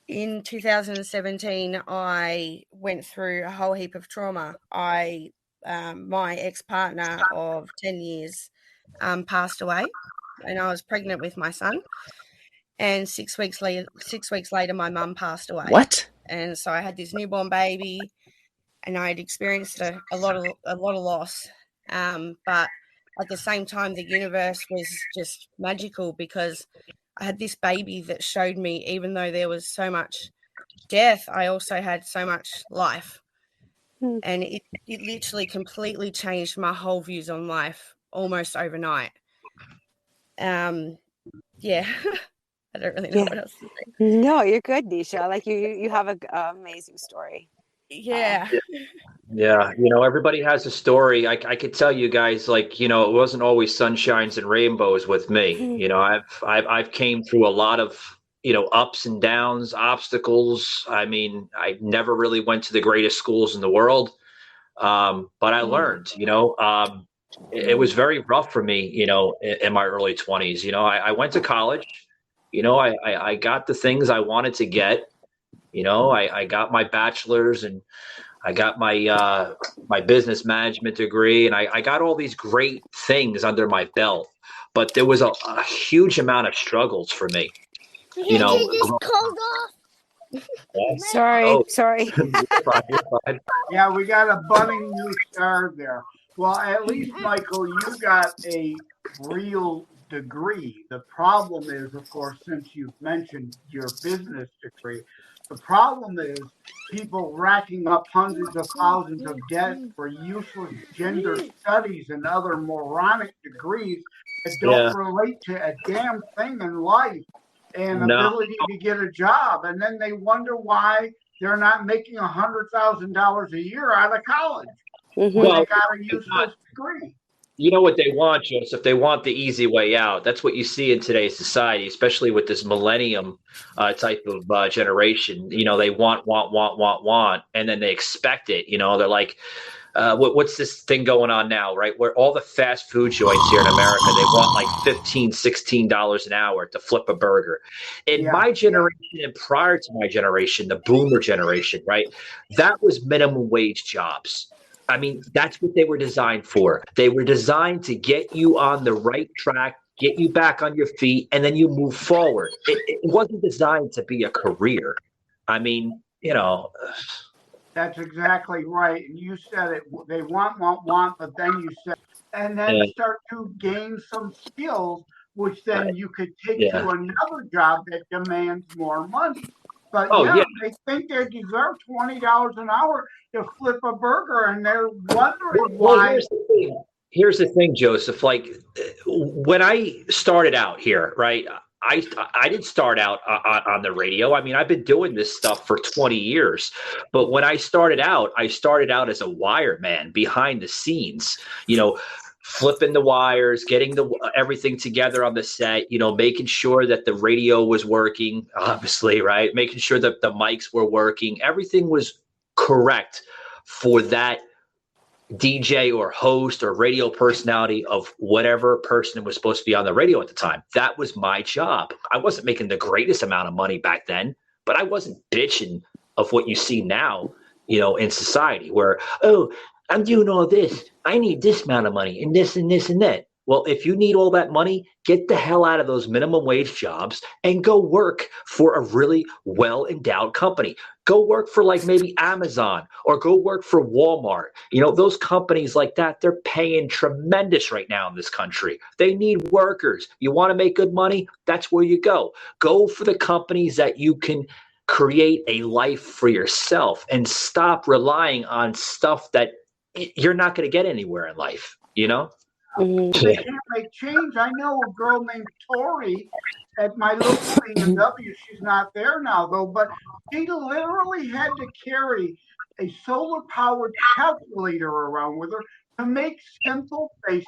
Speaker 7: in 2017, I went through a whole heap of trauma. My ex-partner of 10 years passed away, and I was pregnant with my son. And 6 weeks later, my mum passed away.
Speaker 11: What?
Speaker 7: And so I had this newborn baby, and I had experienced a lot of loss. But at the same time, the universe was just magical because I had this baby that showed me, even though there was so much death, I also had so much life. And it literally completely changed my whole views on life almost overnight. Yeah. I don't really know what else to say.
Speaker 9: No, you're good, Niesha. Like you have an amazing story.
Speaker 7: Yeah.
Speaker 4: Yeah, everybody has a story. I could tell you guys, like, it wasn't always sunshines and rainbows with me. I've came through a lot of, ups and downs, obstacles. I mean, I never really went to the greatest schools in the world, but I learned. It was very rough for me, in my early 20s. I went to college. I got the things I wanted to get. I got my bachelor's and I got my my business management degree, and I got all these great things under my belt. But there was a huge amount of struggles for me.
Speaker 9: Just called off. Sorry.
Speaker 4: You're fine.
Speaker 3: Yeah, we got a budding new star there. Well, at least, Michael, you got a real degree. The problem is, of course, since you've mentioned your business degree, the problem is people racking up hundreds of thousands of debt for useless gender studies and other moronic degrees that don't relate to a damn thing in life and ability to get a job. And then they wonder why they're not making $100,000 a year out of college when they got a useless degree.
Speaker 4: You know what they want, Joseph? They want the easy way out. That's what you see in today's society, especially with this millennium type of generation. They want, and then they expect it. They're like, what's this thing going on now, right? Where all the fast food joints here in America, they want like $15, $16 an hour to flip a burger. In my generation and prior to my generation, the boomer generation, right? That was minimum wage jobs. I mean, that's what they were designed for. They were designed to get you on the right track, get you back on your feet, and then you move forward. It wasn't designed to be a career. I mean,
Speaker 3: That's exactly right. And you said it. They want, but then you said, and then start to gain some skills, which then you could take to another job that demands more money. But they think they deserve $20 an hour to flip a burger, and they're wondering why.
Speaker 4: Here's the thing, Joseph. Like when I started out here, right? I didn't start out on the radio. I mean, I've been doing this stuff for 20 years. But when I started out as a wire man behind the scenes, flipping the wires, getting everything together on the set, making sure that the radio was working, obviously, right? Making sure that the mics were working. Everything was correct for that DJ or host or radio personality of whatever person was supposed to be on the radio at the time. That was my job. I wasn't making the greatest amount of money back then, but I wasn't bitching of what you see now, in society where, I'm doing all this. I need this amount of money and this and this and that. Well, if you need all that money, get the hell out of those minimum wage jobs and go work for a really well-endowed company. Go work for like maybe Amazon or go work for Walmart. Those companies like that, they're paying tremendous right now in this country. They need workers. You want to make good money? That's where you go. Go for the companies that you can create a life for yourself and stop relying on stuff that you're not going to get anywhere in life,
Speaker 3: They can't make change. I know a girl named Tori at my local B&W. She's not there now, though, but she literally had to carry a solar-powered calculator around with her to make simple, basic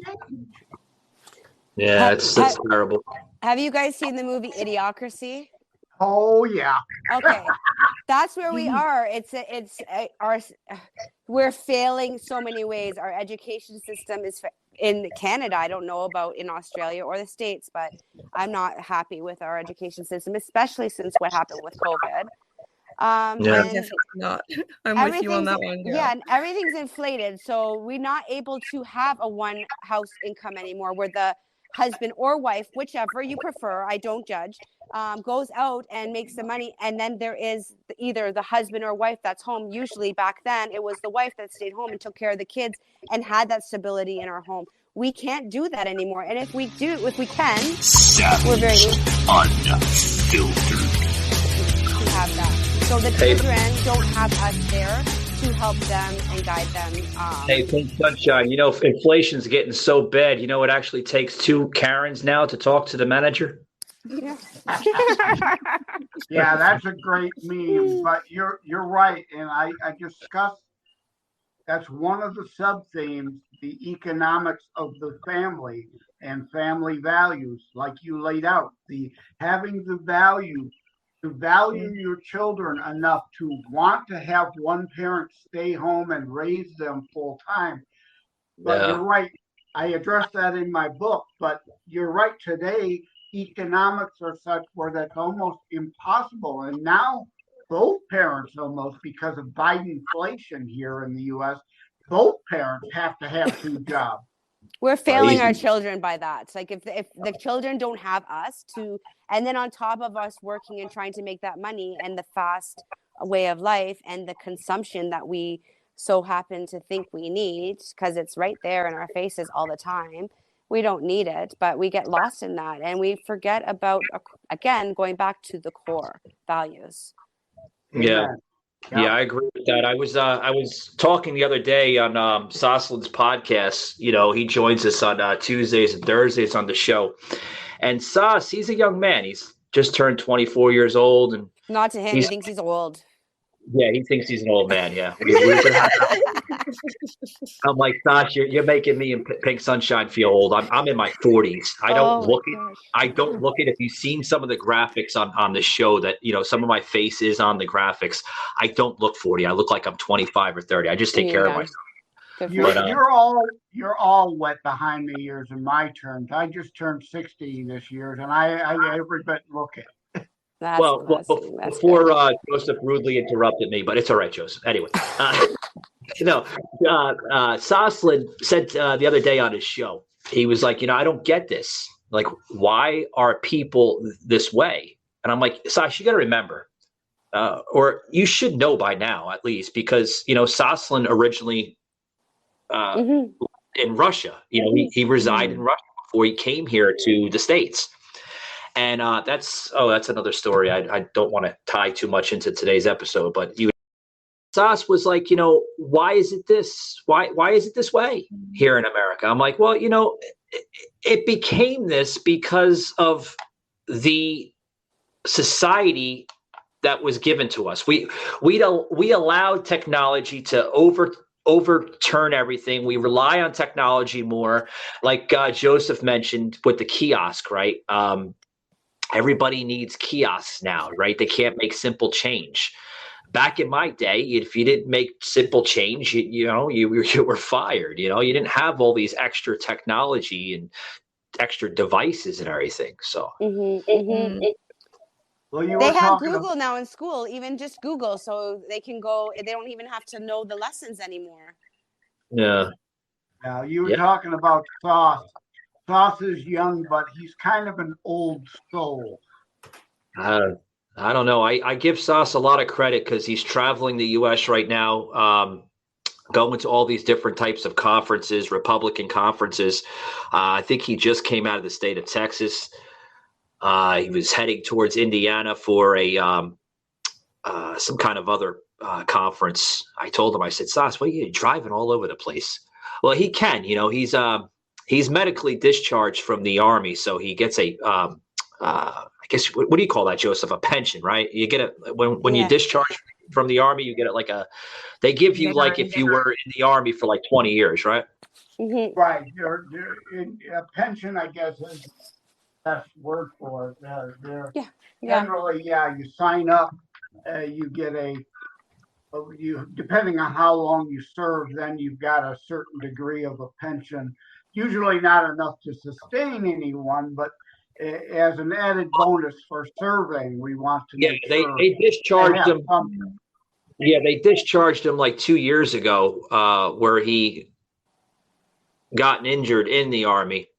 Speaker 3: change.
Speaker 4: Yeah, it's terrible.
Speaker 9: Have you guys seen the movie Idiocracy?
Speaker 3: Oh yeah.
Speaker 9: Okay, that's where we are. We're failing so many ways. Our education system in Canada. I don't know about in Australia or the States, but I'm not happy with our education system, especially since what happened with COVID.
Speaker 15: I'm definitely not. I'm with you on that one.
Speaker 9: Yeah, and everything's inflated. So we're not able to have a one house income anymore where the husband or wife, whichever you prefer, I don't judge, goes out and makes the money. And then there is either the husband or wife that's home. Usually back then it was the wife that stayed home and took care of the kids and had that stability in our home. We can't do that anymore. And if we can, we're very
Speaker 2: Unfiltered.
Speaker 9: to have that. So the children don't have us there to help them and guide them.
Speaker 4: Hey, Pink Sunshine, if inflation's getting so bad, it actually takes 2 Karens now to talk to the manager?
Speaker 9: Yeah.
Speaker 3: Yeah, that's a great meme, but you're right. And I discussed, that's one of the sub-themes, the economics of the family and family values, like you laid out, having the value to value your children enough to want to have one parent stay home and raise them full time. But You're right. I addressed that in my book, but you're right. Today, economics are such where that's almost impossible. And now both parents almost, because of Bidenflation here in the U.S., both parents have to have 2 jobs.
Speaker 9: We're failing our children by that. It's like if the children don't have us to, and then on top of us working and trying to make that money and the fast way of life and the consumption that we so happen to think we need because it's right there in our faces all the time. We don't need it, but we get lost in that and we forget about, again, going back to the core values.
Speaker 4: Yeah. Yeah, I agree with that. I was talking the other day on Soslin's podcast. He joins us on Tuesdays and Thursdays on the show. And Sos, he's a young man. He's just turned 24 years old. And
Speaker 9: not to him, he thinks he's old.
Speaker 4: Yeah, he thinks he's an old man. Yeah. I'm like, Sos, you're making me and Pink Sunshine feel old. I'm in my 40s. I don't look it. If you've seen some of the graphics on the show that, some of my face is on the graphics, I don't look 40. I look like I'm 25 or 30. I just take care of myself.
Speaker 3: You're all wet behind the ears in my terms. I just turned 60 this year, and I every bit look it.
Speaker 4: Before Joseph rudely interrupted me, but it's all right, Joseph. Anyway, Soslin said the other day on his show, he was like, I don't get this. Like, why are people this way? And I'm like, Sos, you got to remember, or you should know by now at least, because Soslin originally in Russia, he resided in Russia before he came here to the States. And that's another story. I don't want to tie too much into today's episode, but Sos was like, why is it this? Why is it this way here in America? I'm like, well, it became this because of the society that was given to us. We allowed technology to overturn everything. We rely on technology more, like Joseph mentioned with the kiosk, right? Everybody needs kiosks now, right? They can't make simple change. Back in my day, if you didn't make simple change, you were fired. You didn't have all these extra technology and extra devices and everything. So,
Speaker 3: Well,
Speaker 9: they have Google now in school, even just Google, so they can go. They don't even have to know the lessons anymore.
Speaker 4: Yeah.
Speaker 3: Now you were talking about Sos. Sos is young, but he's kind of an old soul.
Speaker 4: I don't know. I give Sos a lot of credit because he's traveling the U.S. right now, going to all these different types of conferences, Republican conferences. I think he just came out of the state of Texas. He was heading towards Indiana for a some kind of other conference. I told him, I said, Sos, what are you driving all over the place? Well, he can. He's medically discharged from the Army, so he gets a I guess what do you call that, Joseph? A pension, right? You get it when you discharge from the Army, you get it like they give you like if you were in the Army for like 20 years, right?
Speaker 3: Mm-hmm. Right. A pension, I guess, is the best word for it. Generally, you sign up, you get depending on how long you serve, then you've got a certain degree of a pension. usually not enough to sustain anyone, but as an added bonus for surveying, we want to make sure
Speaker 4: they discharged him. Yeah, they discharged him like 2 years ago, where he gotten injured in the Army.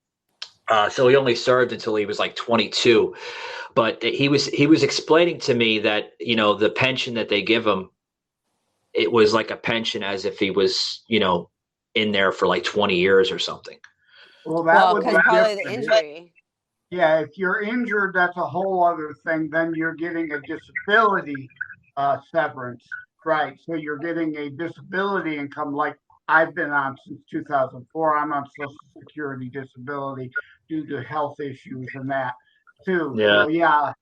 Speaker 4: So he only served until he was like 22. But he was explaining to me that, you know, the pension that they give him, it was like a pension as if he was, you know, in there for like 20 years or something.
Speaker 3: Well, that would be
Speaker 9: probably the injury.
Speaker 3: Yeah, if you're injured, that's a whole other thing. Then you're getting a disability severance, right? So you're getting a disability income like I've been on since 2004. I'm on Social Security disability due to health issues and that too.
Speaker 4: Yeah.
Speaker 3: So, yeah.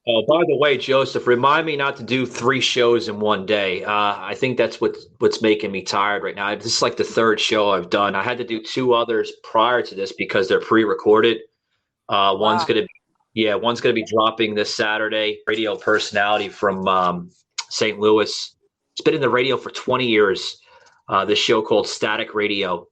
Speaker 4: Oh, by the way, Joseph, remind me not to do 3 shows in one day. I think that's what's making me tired right now. This is like the 3rd show I've done. I had to do 2 others prior to this because they're pre-recorded. One's gonna be dropping this Saturday. Radio personality from St. Louis. It's been in the radio for 20 years. This show called Static Radio.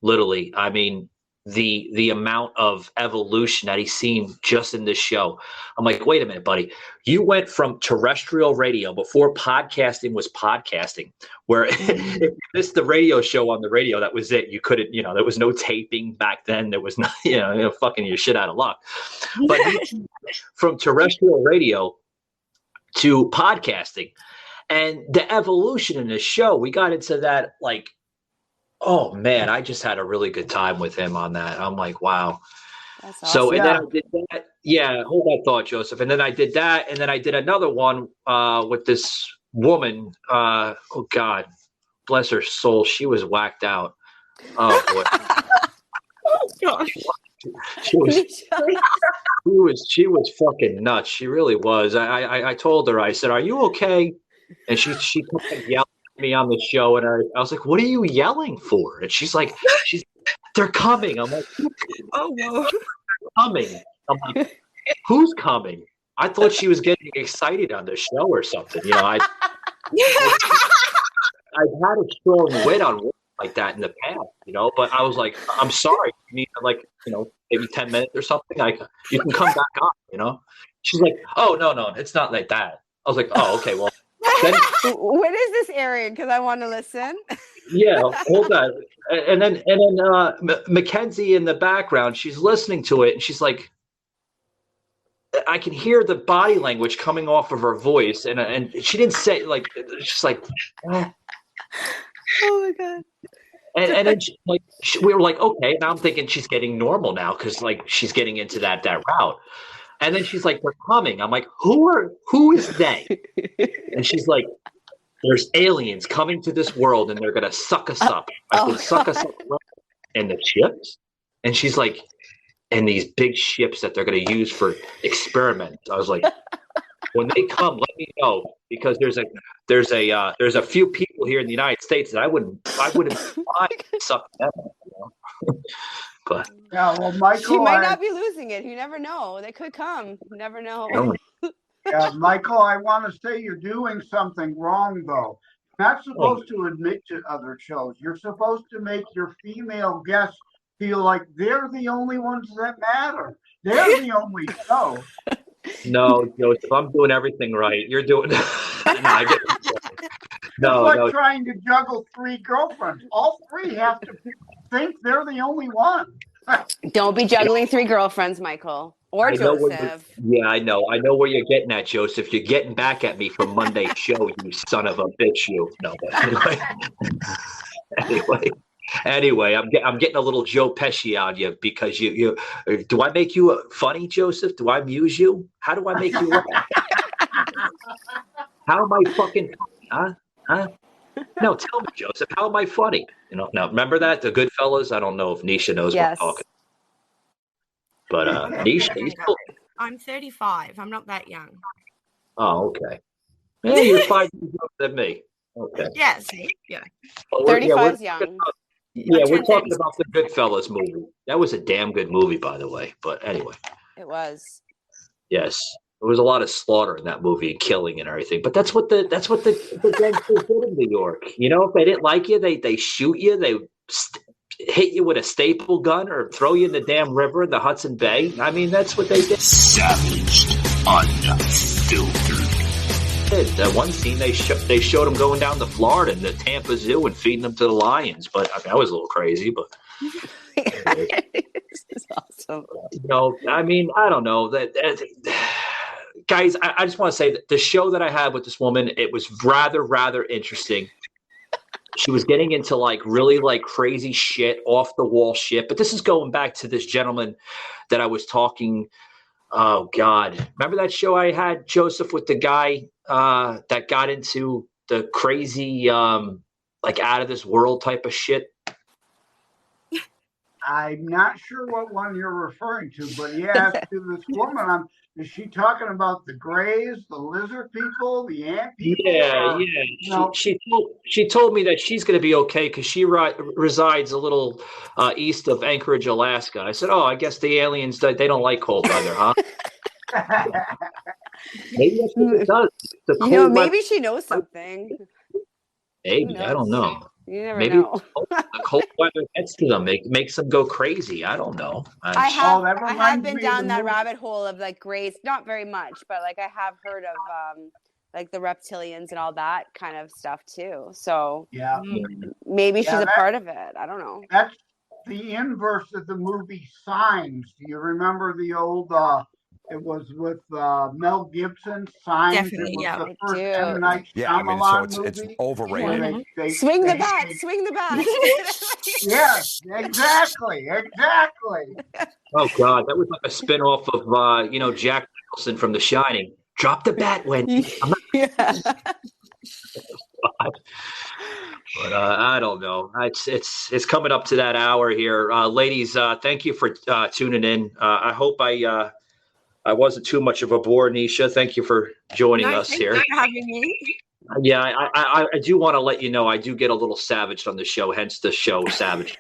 Speaker 4: Literally, I mean, the amount of evolution that he's seen just in this show. I'm like, wait a minute, buddy. You went from terrestrial radio before podcasting was podcasting, where if you missed the radio show on the radio, that was it. You couldn't, you know, there was no taping back then. There was not, you know fucking your shit out of luck. But from terrestrial radio to podcasting and the evolution in the show, we got into that like, oh man, I just had a really good time with him on that. I'm like, wow. That's awesome. So, and then I did that. Yeah, hold that thought, Joseph. And then I did that. And then I did another one with this woman. Oh God, bless her soul. She was whacked out. Oh boy.
Speaker 15: Oh gosh.
Speaker 4: She was fucking nuts. She really was. I told her, I said, are you okay? And she kept yelling me on the show, and I was like, what are you yelling for? And she's like, they're coming. I'm like,
Speaker 15: oh no,
Speaker 4: coming. I'm like, who's coming? I thought she was getting excited on the show or something. You know, I've had a strong wit on women like that in the past, you know, but I was like, I'm sorry, you need like, you know, maybe 10 minutes or something. You can come back on, you know. She's like, oh no, it's not like that. I was like, oh, okay, well. Then,
Speaker 9: when is this airing? Because I want to listen.
Speaker 4: Yeah, hold on. And then Mackenzie in the background, she's listening to it, and she's like, I can hear the body language coming off of her voice, and she didn't say like, she's like,
Speaker 15: oh my God.
Speaker 4: And then we were like, okay. Now I'm thinking she's getting normal now because like she's getting into that route. And then she's like, they're coming. I'm like, who is they? And she's like, there's aliens coming to this world and they're going to suck us up. I said, suck us up in the ships? And she's like, and these big ships that they're going to use for experiments. I was like, when they come, let me know, because there's a few people here in the United States that I wouldn't suck them up, you know? But
Speaker 3: yeah, well, Michael,
Speaker 9: she might not be losing it. You never know. They could come. You never know.
Speaker 3: Yeah, Michael, I want to say you're doing something wrong, though. You're not supposed to admit to other shows. You're supposed to make your female guests feel like they're the only ones that matter. They're the only show.
Speaker 4: No, Joseph, I'm doing everything right. You're doing. I get
Speaker 3: like trying to juggle 3 girlfriends. All 3 have to think they're the only one.
Speaker 9: Don't be juggling 3 girlfriends, Michael or Joseph.
Speaker 4: Yeah, I know where you're getting at, Joseph. You're getting back at me from Monday's show, you son of a bitch. You. No, but anyway, I'm getting a little Joe Pesci on you because you. Do I make you funny, Joseph? Do I amuse you? How do I make you laugh? How am I fucking funny? Huh? No, tell me, Joseph. How am I funny? You know, now remember that the Goodfellas. I don't know if Niesha knows what I'm talking. But Niesha,
Speaker 7: I'm 35. I'm not that young.
Speaker 4: Oh, okay. Yeah, you're 5 years older than me. Okay.
Speaker 7: Yeah, see? Yeah.
Speaker 9: 35's young.
Speaker 4: We're talking about the Goodfellas movie. That was a damn good movie, by the way. But anyway.
Speaker 9: It was.
Speaker 4: Yes. There was a lot of slaughter in that movie and killing and everything. But that's what the gangsters did in New York. You know, if they didn't like you, they shoot you. They hit you with a staple gun or throw you in the damn river in the Hudson Bay. I mean, that's what they did.
Speaker 2: Savaged Unfiltered.
Speaker 4: That one scene they showed them going down to Florida and the Tampa Zoo and feeding them to the lions. But I mean, that was a little crazy. But
Speaker 9: This is awesome.
Speaker 4: I mean, I don't know guys. I just want to say that the show that I had with this woman, it was rather interesting. She was getting into like really like crazy shit, off the wall shit. But this is going back to this gentleman that I was talking. Oh God. Remember that show I had, Joseph, with the guy that got into the crazy like out of this world type of shit?
Speaker 3: I'm not sure what one you're referring to, but yeah, to this woman, is she talking about the Greys, the lizard people, the ant people?
Speaker 4: Yeah. She told me that she's going to be okay because she resides a little east of Anchorage, Alaska. I said, I guess the aliens, they don't like cold weather, huh? Maybe that's what it does.
Speaker 9: Maybe she knows something.
Speaker 4: Maybe, I don't know.
Speaker 9: You never know.
Speaker 4: The cold weather gets to them. It makes them go crazy. I don't know.
Speaker 9: I have been down that rabbit hole of like Greys, not very much, but like I have heard of like the reptilians and all that kind of stuff too. So
Speaker 3: yeah,
Speaker 9: maybe she's a part of it. I don't know.
Speaker 3: That's the inverse of the movie Signs. Do you remember the old? It was with Mel Gibson. Signs.
Speaker 15: Definitely,
Speaker 3: it was the first
Speaker 9: do.
Speaker 3: M. Night Shyamalan movie.
Speaker 16: It's overrated.
Speaker 9: Swing the bat.
Speaker 3: Yes, exactly.
Speaker 4: Oh God, that was like a spin-off of Jack Nicholson from The Shining. Drop the bat, Wendy. But I don't know. It's coming up to that hour here, ladies. Thank you for tuning in. I hope I wasn't too much of a bore, Niesha. Thank you for joining us here.
Speaker 7: Thanks for having me.
Speaker 4: Yeah, I do want to let you know I do get a little savaged on the show, hence the show Savaged.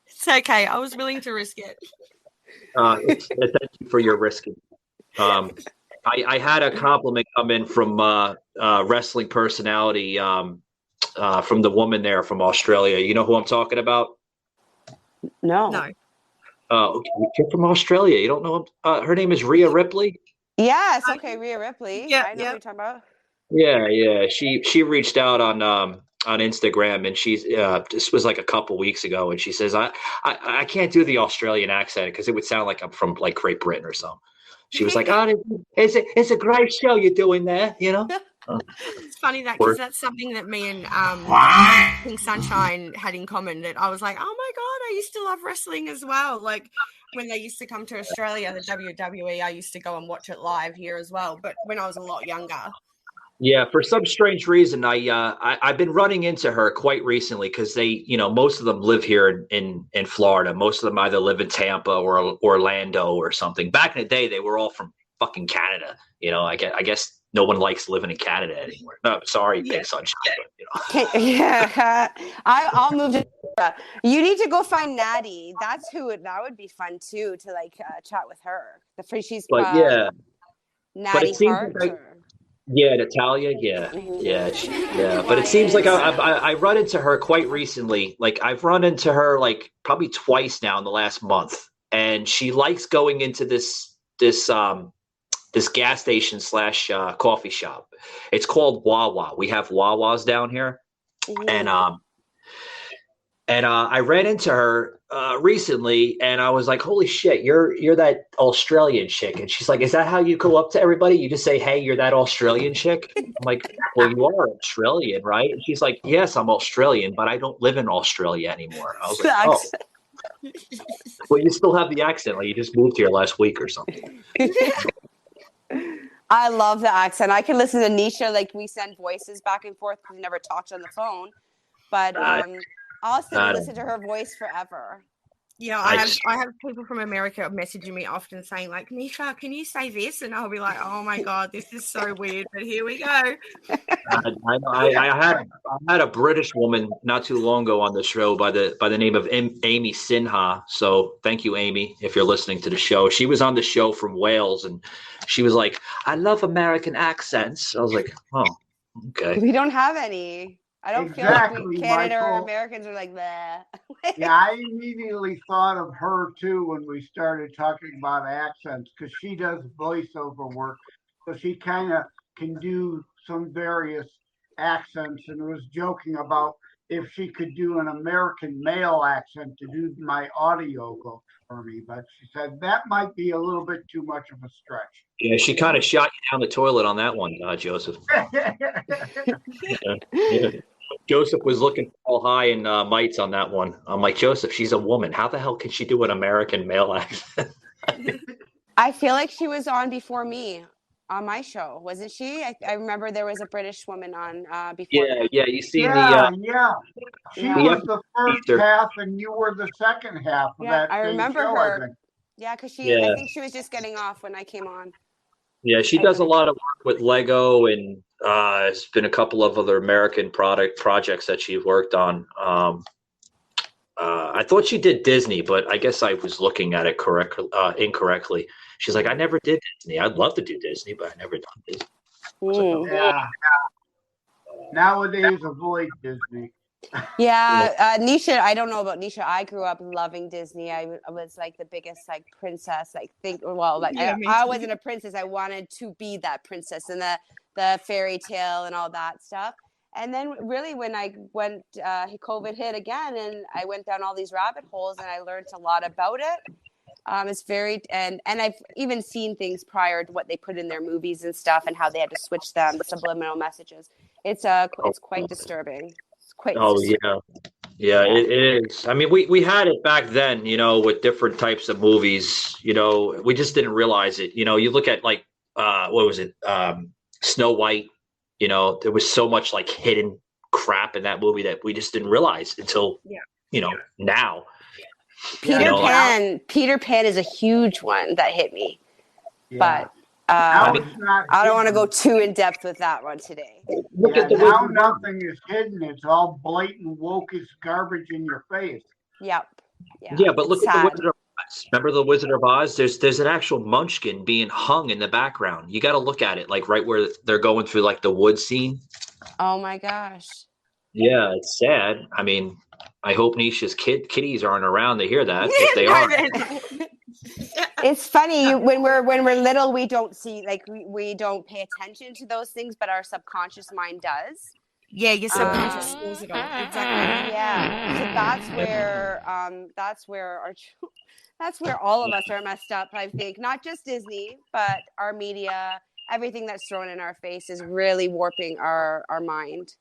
Speaker 7: It's okay. I was willing to risk it.
Speaker 4: Thank you for your risking. I had a compliment come in from wrestling personality from the woman there from Australia. You know who I'm talking about?
Speaker 9: No.
Speaker 4: You're from Australia. You don't know her name is Rhea Ripley?
Speaker 9: Yes. Okay, Rhea Ripley.
Speaker 7: Yeah,
Speaker 9: I know what you're talking about.
Speaker 4: Yeah. She reached out on Instagram, and she's this was like a couple weeks ago, and she says I can't do the Australian accent because it would sound like I'm from like Great Britain or something. She was like, it's a great show you're doing there, you know.
Speaker 7: It's funny because that's something that me and Pink Sunshine had in common. That I was like, oh my God, I used to love wrestling as well. Like when they used to come to Australia, the WWE, I used to go and watch it live here as well. But when I was a lot younger.
Speaker 4: Yeah, for some strange reason, I've been running into her quite recently because they, most of them live here in Florida. Most of them either live in Tampa or Orlando or something. Back in the day, they were all from fucking Canada. I guess no one likes living in Canada anymore. No, sorry, Pink Sunshine. But,
Speaker 9: Yeah, I'll move to. You need to go find Natty. That would be fun too to like chat with her. She's Natty Hart.
Speaker 4: Yeah, Natalia. Yeah. But it seems like I run into her quite recently. Like I've run into her like probably twice now in the last month, and she likes going into this gas station / coffee shop. It's called Wawa. We have Wawas down here, and I ran into her recently, and I was like, "Holy shit, you're that Australian chick!" And she's like, "Is that how you go up to everybody? You just say, hey, you're that Australian chick?" I'm like, "Well, you are Australian, right?" And she's like, "Yes, I'm Australian, but I don't live in Australia anymore." I was like, "Oh, well, you still have the accent. Like you just moved here last week or something."
Speaker 9: I love the accent. I can listen to Niesha. Like we send voices back and forth because we never talked on the phone, but I'll still listen to her voice forever.
Speaker 7: Yeah, I have people from America messaging me often saying like, Niesha, can you say this? And I'll be like, oh my God, this is so weird, but here we go.
Speaker 4: I had a British woman not too long ago on the show by the name of Amy Sinha. So thank you, Amy, if you're listening to the show. She was on the show from Wales, and she was like, I love American accents. I was like, oh, okay.
Speaker 9: We don't have any. I don't feel like Canada or Americans are like that.
Speaker 3: Yeah, I immediately thought of her too when we started talking about accents, because she does voiceover work, so she kind of can do some various accents, and was joking about if she could do an American male accent to do my audio book for me, but she said that might be a little bit too much of a stretch.
Speaker 4: Yeah, she kind of shot you down the toilet on that one, Joseph. Yeah. Joseph was looking all high and mites on that one. I'm like, Joseph, she's a woman. How the hell can she do an American male accent?
Speaker 9: I feel like she was on before me on my show, wasn't she? I remember there was a British woman on before.
Speaker 4: Yeah. You see
Speaker 3: She was the first half, and you were the second half of that.
Speaker 9: I remember
Speaker 3: show,
Speaker 9: her. Yeah, because I think she was just getting off when I came on.
Speaker 4: Yeah, she does a lot of work with Lego, and it's been a couple of other American projects that she worked on. I thought she did Disney, but I guess I was looking at it incorrectly. She's like, I never did Disney. I'd love to do Disney, but I never done Disney.
Speaker 3: Yeah. Nowadays, avoid Disney.
Speaker 9: Yeah, Niesha, I don't know about Niesha. I grew up loving Disney. I was like the biggest like princess. I wasn't a princess. I wanted to be that princess and the fairy tale and all that stuff. And then really when I went, COVID hit again, and I went down all these rabbit holes, and I learned a lot about it. It's very and I've even seen things prior to what they put in their movies and stuff, and how they had to switch them, the subliminal messages. It's quite disturbing.
Speaker 4: Yeah, it is. I mean, we had it back then, with different types of movies. We just didn't realize it. You look at like what was it, Snow White. There was so much like hidden crap in that movie that we just didn't realize until now.
Speaker 9: Peter Pan is a huge one that hit me, but I don't want to go too in depth with that one today.
Speaker 3: Now nothing is hidden; it's all blatant, woke as garbage in your face.
Speaker 9: Yep.
Speaker 4: Yeah, but look at the Wizard of Oz. Remember the Wizard of Oz? There's an actual munchkin being hung in the background. You got to look at it, like right where they're going through like the wood scene.
Speaker 9: Oh my gosh.
Speaker 4: Yeah, it's sad. I mean, I hope Niesha's kitties aren't around to hear that. If they are.
Speaker 9: It's funny when we're little, we don't see, like we don't pay attention to those things, but our subconscious mind does.
Speaker 7: Yeah, your subconscious stores it all. Exactly.
Speaker 9: Yeah, so that's where all of us are messed up. I think not just Disney, but our media, everything that's thrown in our face is really warping our mind.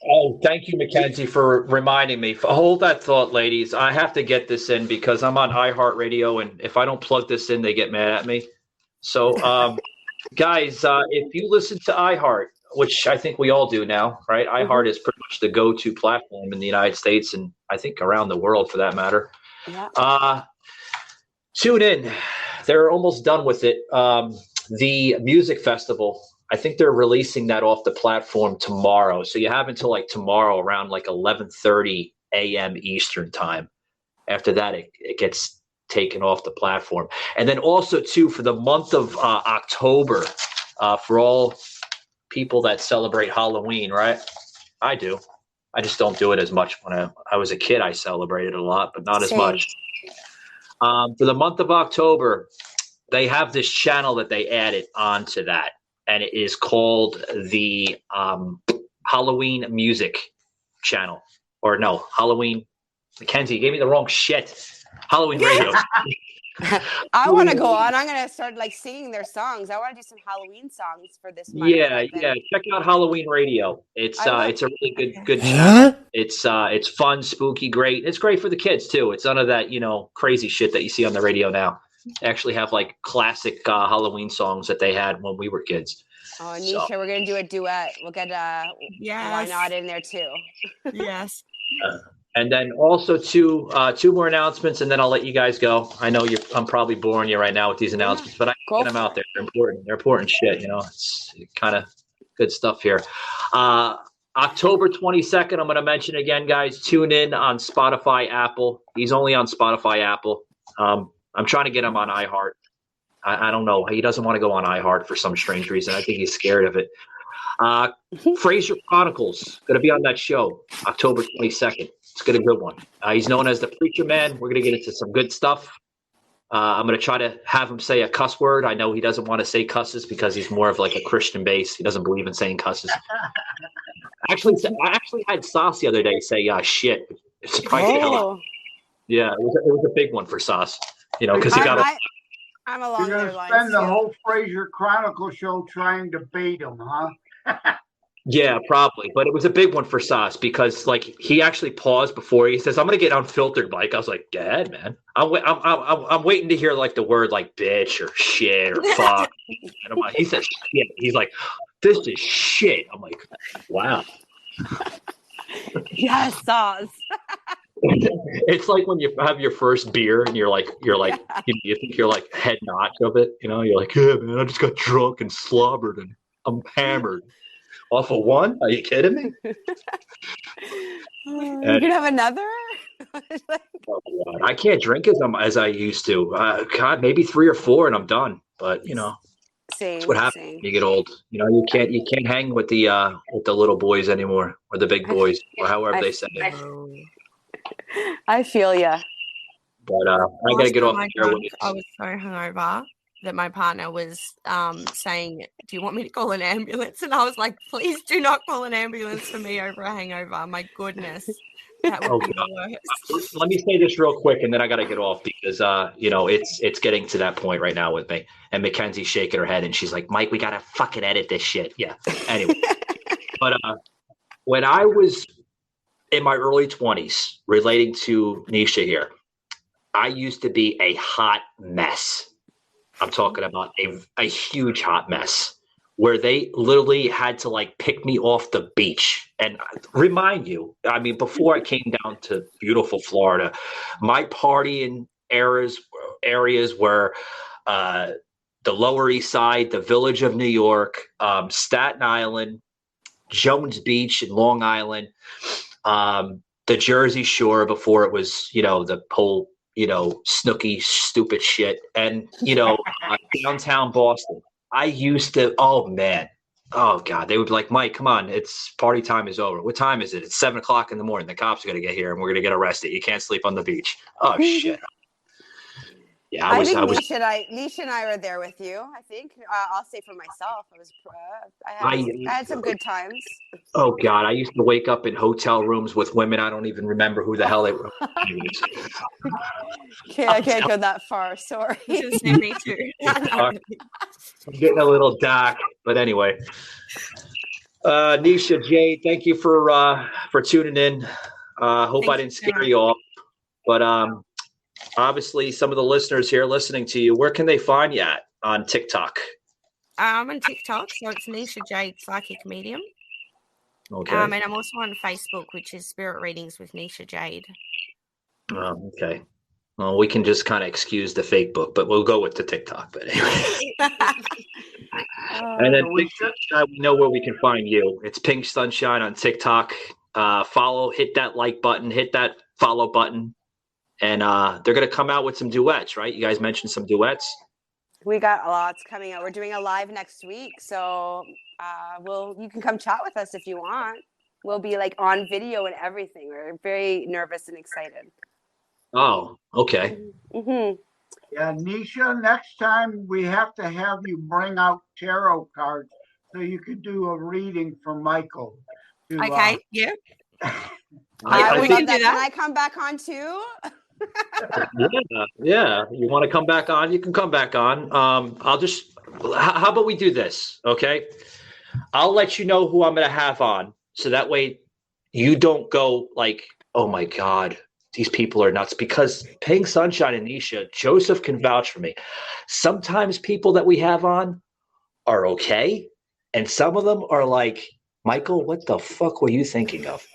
Speaker 4: Oh, thank you, Mackenzie, for reminding me. Hold that thought, ladies. I have to get this in because I'm on iHeartRadio, and if I don't plug this in, they get mad at me. So, guys, if you listen to iHeart, which I think we all do now, right? Mm-hmm. iHeart is pretty much the go-to platform in the United States, and I think around the world for that matter. Yeah. Tune in. They're almost done with it. The music festival, I think they're releasing that off the platform tomorrow. So you have until like tomorrow around like 11:30 a.m. Eastern time. After that, it gets taken off the platform. And then also too, for the month of October, for all people that celebrate Halloween, right? I do. I just don't do it as much. When I was a kid, I celebrated a lot, but not as much. For the month of October, they have this channel that they added onto that. And it is called the Halloween Music Channel. Or no, Halloween. Mackenzie, you gave me the wrong shit. Halloween Radio.
Speaker 9: I want to go on. I'm going to start like singing their songs. I want to do some Halloween songs for this month.
Speaker 4: Yeah. Check out Halloween Radio. It's a really good channel. It's fun, spooky, great. It's great for the kids too. It's none of that, crazy shit that you see on the radio now. They actually have like classic Halloween songs that they had when we were kids.
Speaker 9: Oh, Niesha, we're going to do a duet. We'll get Why Not in there too.
Speaker 7: Yes.
Speaker 4: And then also two more announcements, and then I'll let you guys go. I know I'm probably boring you right now with these announcements, but I can get them out there. They're important. They're important shit. It's kind of good stuff here. October 22nd, I'm going to mention again, guys. Tune in on Spotify, Apple. He's only on Spotify, Apple. I'm trying to get him on iHeart. I don't know. He doesn't want to go on iHeart for some strange reason. I think he's scared of it. Fraser Chronicles, going to be on that show, October 22nd. It's going to be a good one. He's known as the Preacher Man. We're going to get into some good stuff. I'm going to try to have him say a cuss word. I know he doesn't want to say cusses because he's more of like a Christian base. He doesn't believe in saying cusses. I actually had Sauce the other day say shit. It surprised the hell out. Yeah, it was a big one for Sauce. Because he got
Speaker 9: I'm along
Speaker 3: You're
Speaker 9: their
Speaker 3: going to
Speaker 9: lines.
Speaker 3: spend the
Speaker 9: too.
Speaker 3: whole Fraser Chronicle show trying to bait him, huh?
Speaker 4: Yeah, probably. But it was a big one for Sauce because, like, he actually paused before he says, "I'm going to get unfiltered, Mike." I was like, "Go ahead, man." I'm waiting to hear like the word like bitch or shit or fuck. And I'm like, he said shit. He's like, "This is shit." I'm like, "Wow."
Speaker 9: Yes, Sauce.
Speaker 4: It's like when you have your first beer and you're like you think you're like head notch of it. You're like, "Yeah, man, I just got drunk and slobbered and I'm hammered." Off of one? Are you kidding me?
Speaker 9: You can have another?
Speaker 4: Oh, God. I can't drink as I used to. God, maybe 3 or 4 and I'm done. But that's what happens when you get old. You can't hang with the little boys anymore, or the big boys, or however they say it.
Speaker 9: I feel ya.
Speaker 4: But I gotta get off here.
Speaker 7: I was so hungover that my partner was saying, "Do you want me to call an ambulance?" And I was like, "Please do not call an ambulance for me over a hangover." My goodness, that would be the worst.
Speaker 4: Let me say this real quick, and then I got to get off because it's getting to that point right now with me. And Mackenzie's shaking her head, and she's like, "Mike, we gotta fucking edit this shit." Yeah. Anyway, but when I was in my early 20s, relating to Niesha here, I used to be a hot mess. I'm talking about a huge hot mess where they literally had to like pick me off the beach. And remind you, I mean, before I came down to beautiful Florida, my partying areas were the Lower East Side, the Village of New York, Staten Island, Jones Beach in Long Island, the Jersey Shore before it was, the whole snooky, stupid shit. And, downtown Boston. I used to, oh man. Oh God. They would be like, "Mike, come on. It's party time is over." "What time is it?" "It's 7:00 in the morning. The cops are going to get here and we're going to get arrested. You can't sleep on the beach." Oh shit. Yeah. I think
Speaker 9: Niesha and I were there with you. I think I'll say for myself, I had some good times.
Speaker 4: Oh God, I used to wake up in hotel rooms with women. I don't even remember who the hell they were.
Speaker 9: Okay, I can't go that far. Sorry.
Speaker 7: Me too.
Speaker 4: I'm getting a little dark, but anyway. Niesha Jade, thank you for tuning in. Hope I didn't scare you off, but obviously, some of the listeners here listening to you, where can they find you at on TikTok?
Speaker 7: I'm on TikTok, so it's Niesha Jade Psychic Medium.
Speaker 4: Okay.
Speaker 7: And I'm also on Facebook, which is Spirit Readings with Niesha Jade.
Speaker 4: Oh, okay. Well, we can just kind of excuse the fake book, but we'll go with the TikTok. But anyway. And then Pink Sunshine, we know where we can find you. It's Pink Sunshine on TikTok. Follow, hit that like button, hit that follow button. And they're going to come out with some duets, right? You guys mentioned some duets.
Speaker 9: We got lots coming out. We're doing a live next week. So you can come chat with us if you want. We'll be like on video and everything. We're very nervous and excited.
Speaker 4: Oh, okay.
Speaker 9: Mm-hmm.
Speaker 3: Yeah, Niesha, next time we have to have you bring out tarot cards so you could do a reading for Michael.
Speaker 7: Okay, yeah.
Speaker 9: I would love that. Can I come back on too?
Speaker 4: Yeah. You want to come back on? You can come back on. How about we do this? Okay. I'll let you know who I'm going to have on. So that way you don't go like, "Oh my God, these people are nuts," because Pink Sunshine and Niesha, Joseph can vouch for me. Sometimes people that we have on are okay. And some of them are like, "Michael, what the fuck were you thinking of?"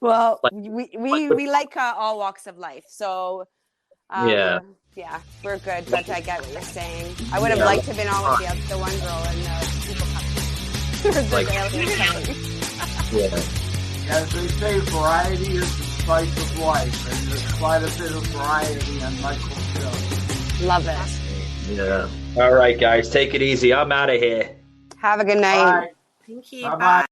Speaker 9: Well, we like all walks of life, so
Speaker 4: yeah,
Speaker 9: we're good. But I get what you're saying. I would have liked to have been on with the one girl and people
Speaker 3: coming. As they say, variety is the spice of life, and there's quite a bit of variety on Michael's show.
Speaker 9: Love it.
Speaker 4: Yeah. All right, guys, take it easy. I'm out of here.
Speaker 9: Have a good night.
Speaker 3: Bye.
Speaker 7: Thank you.
Speaker 3: Bye-bye.
Speaker 7: Bye.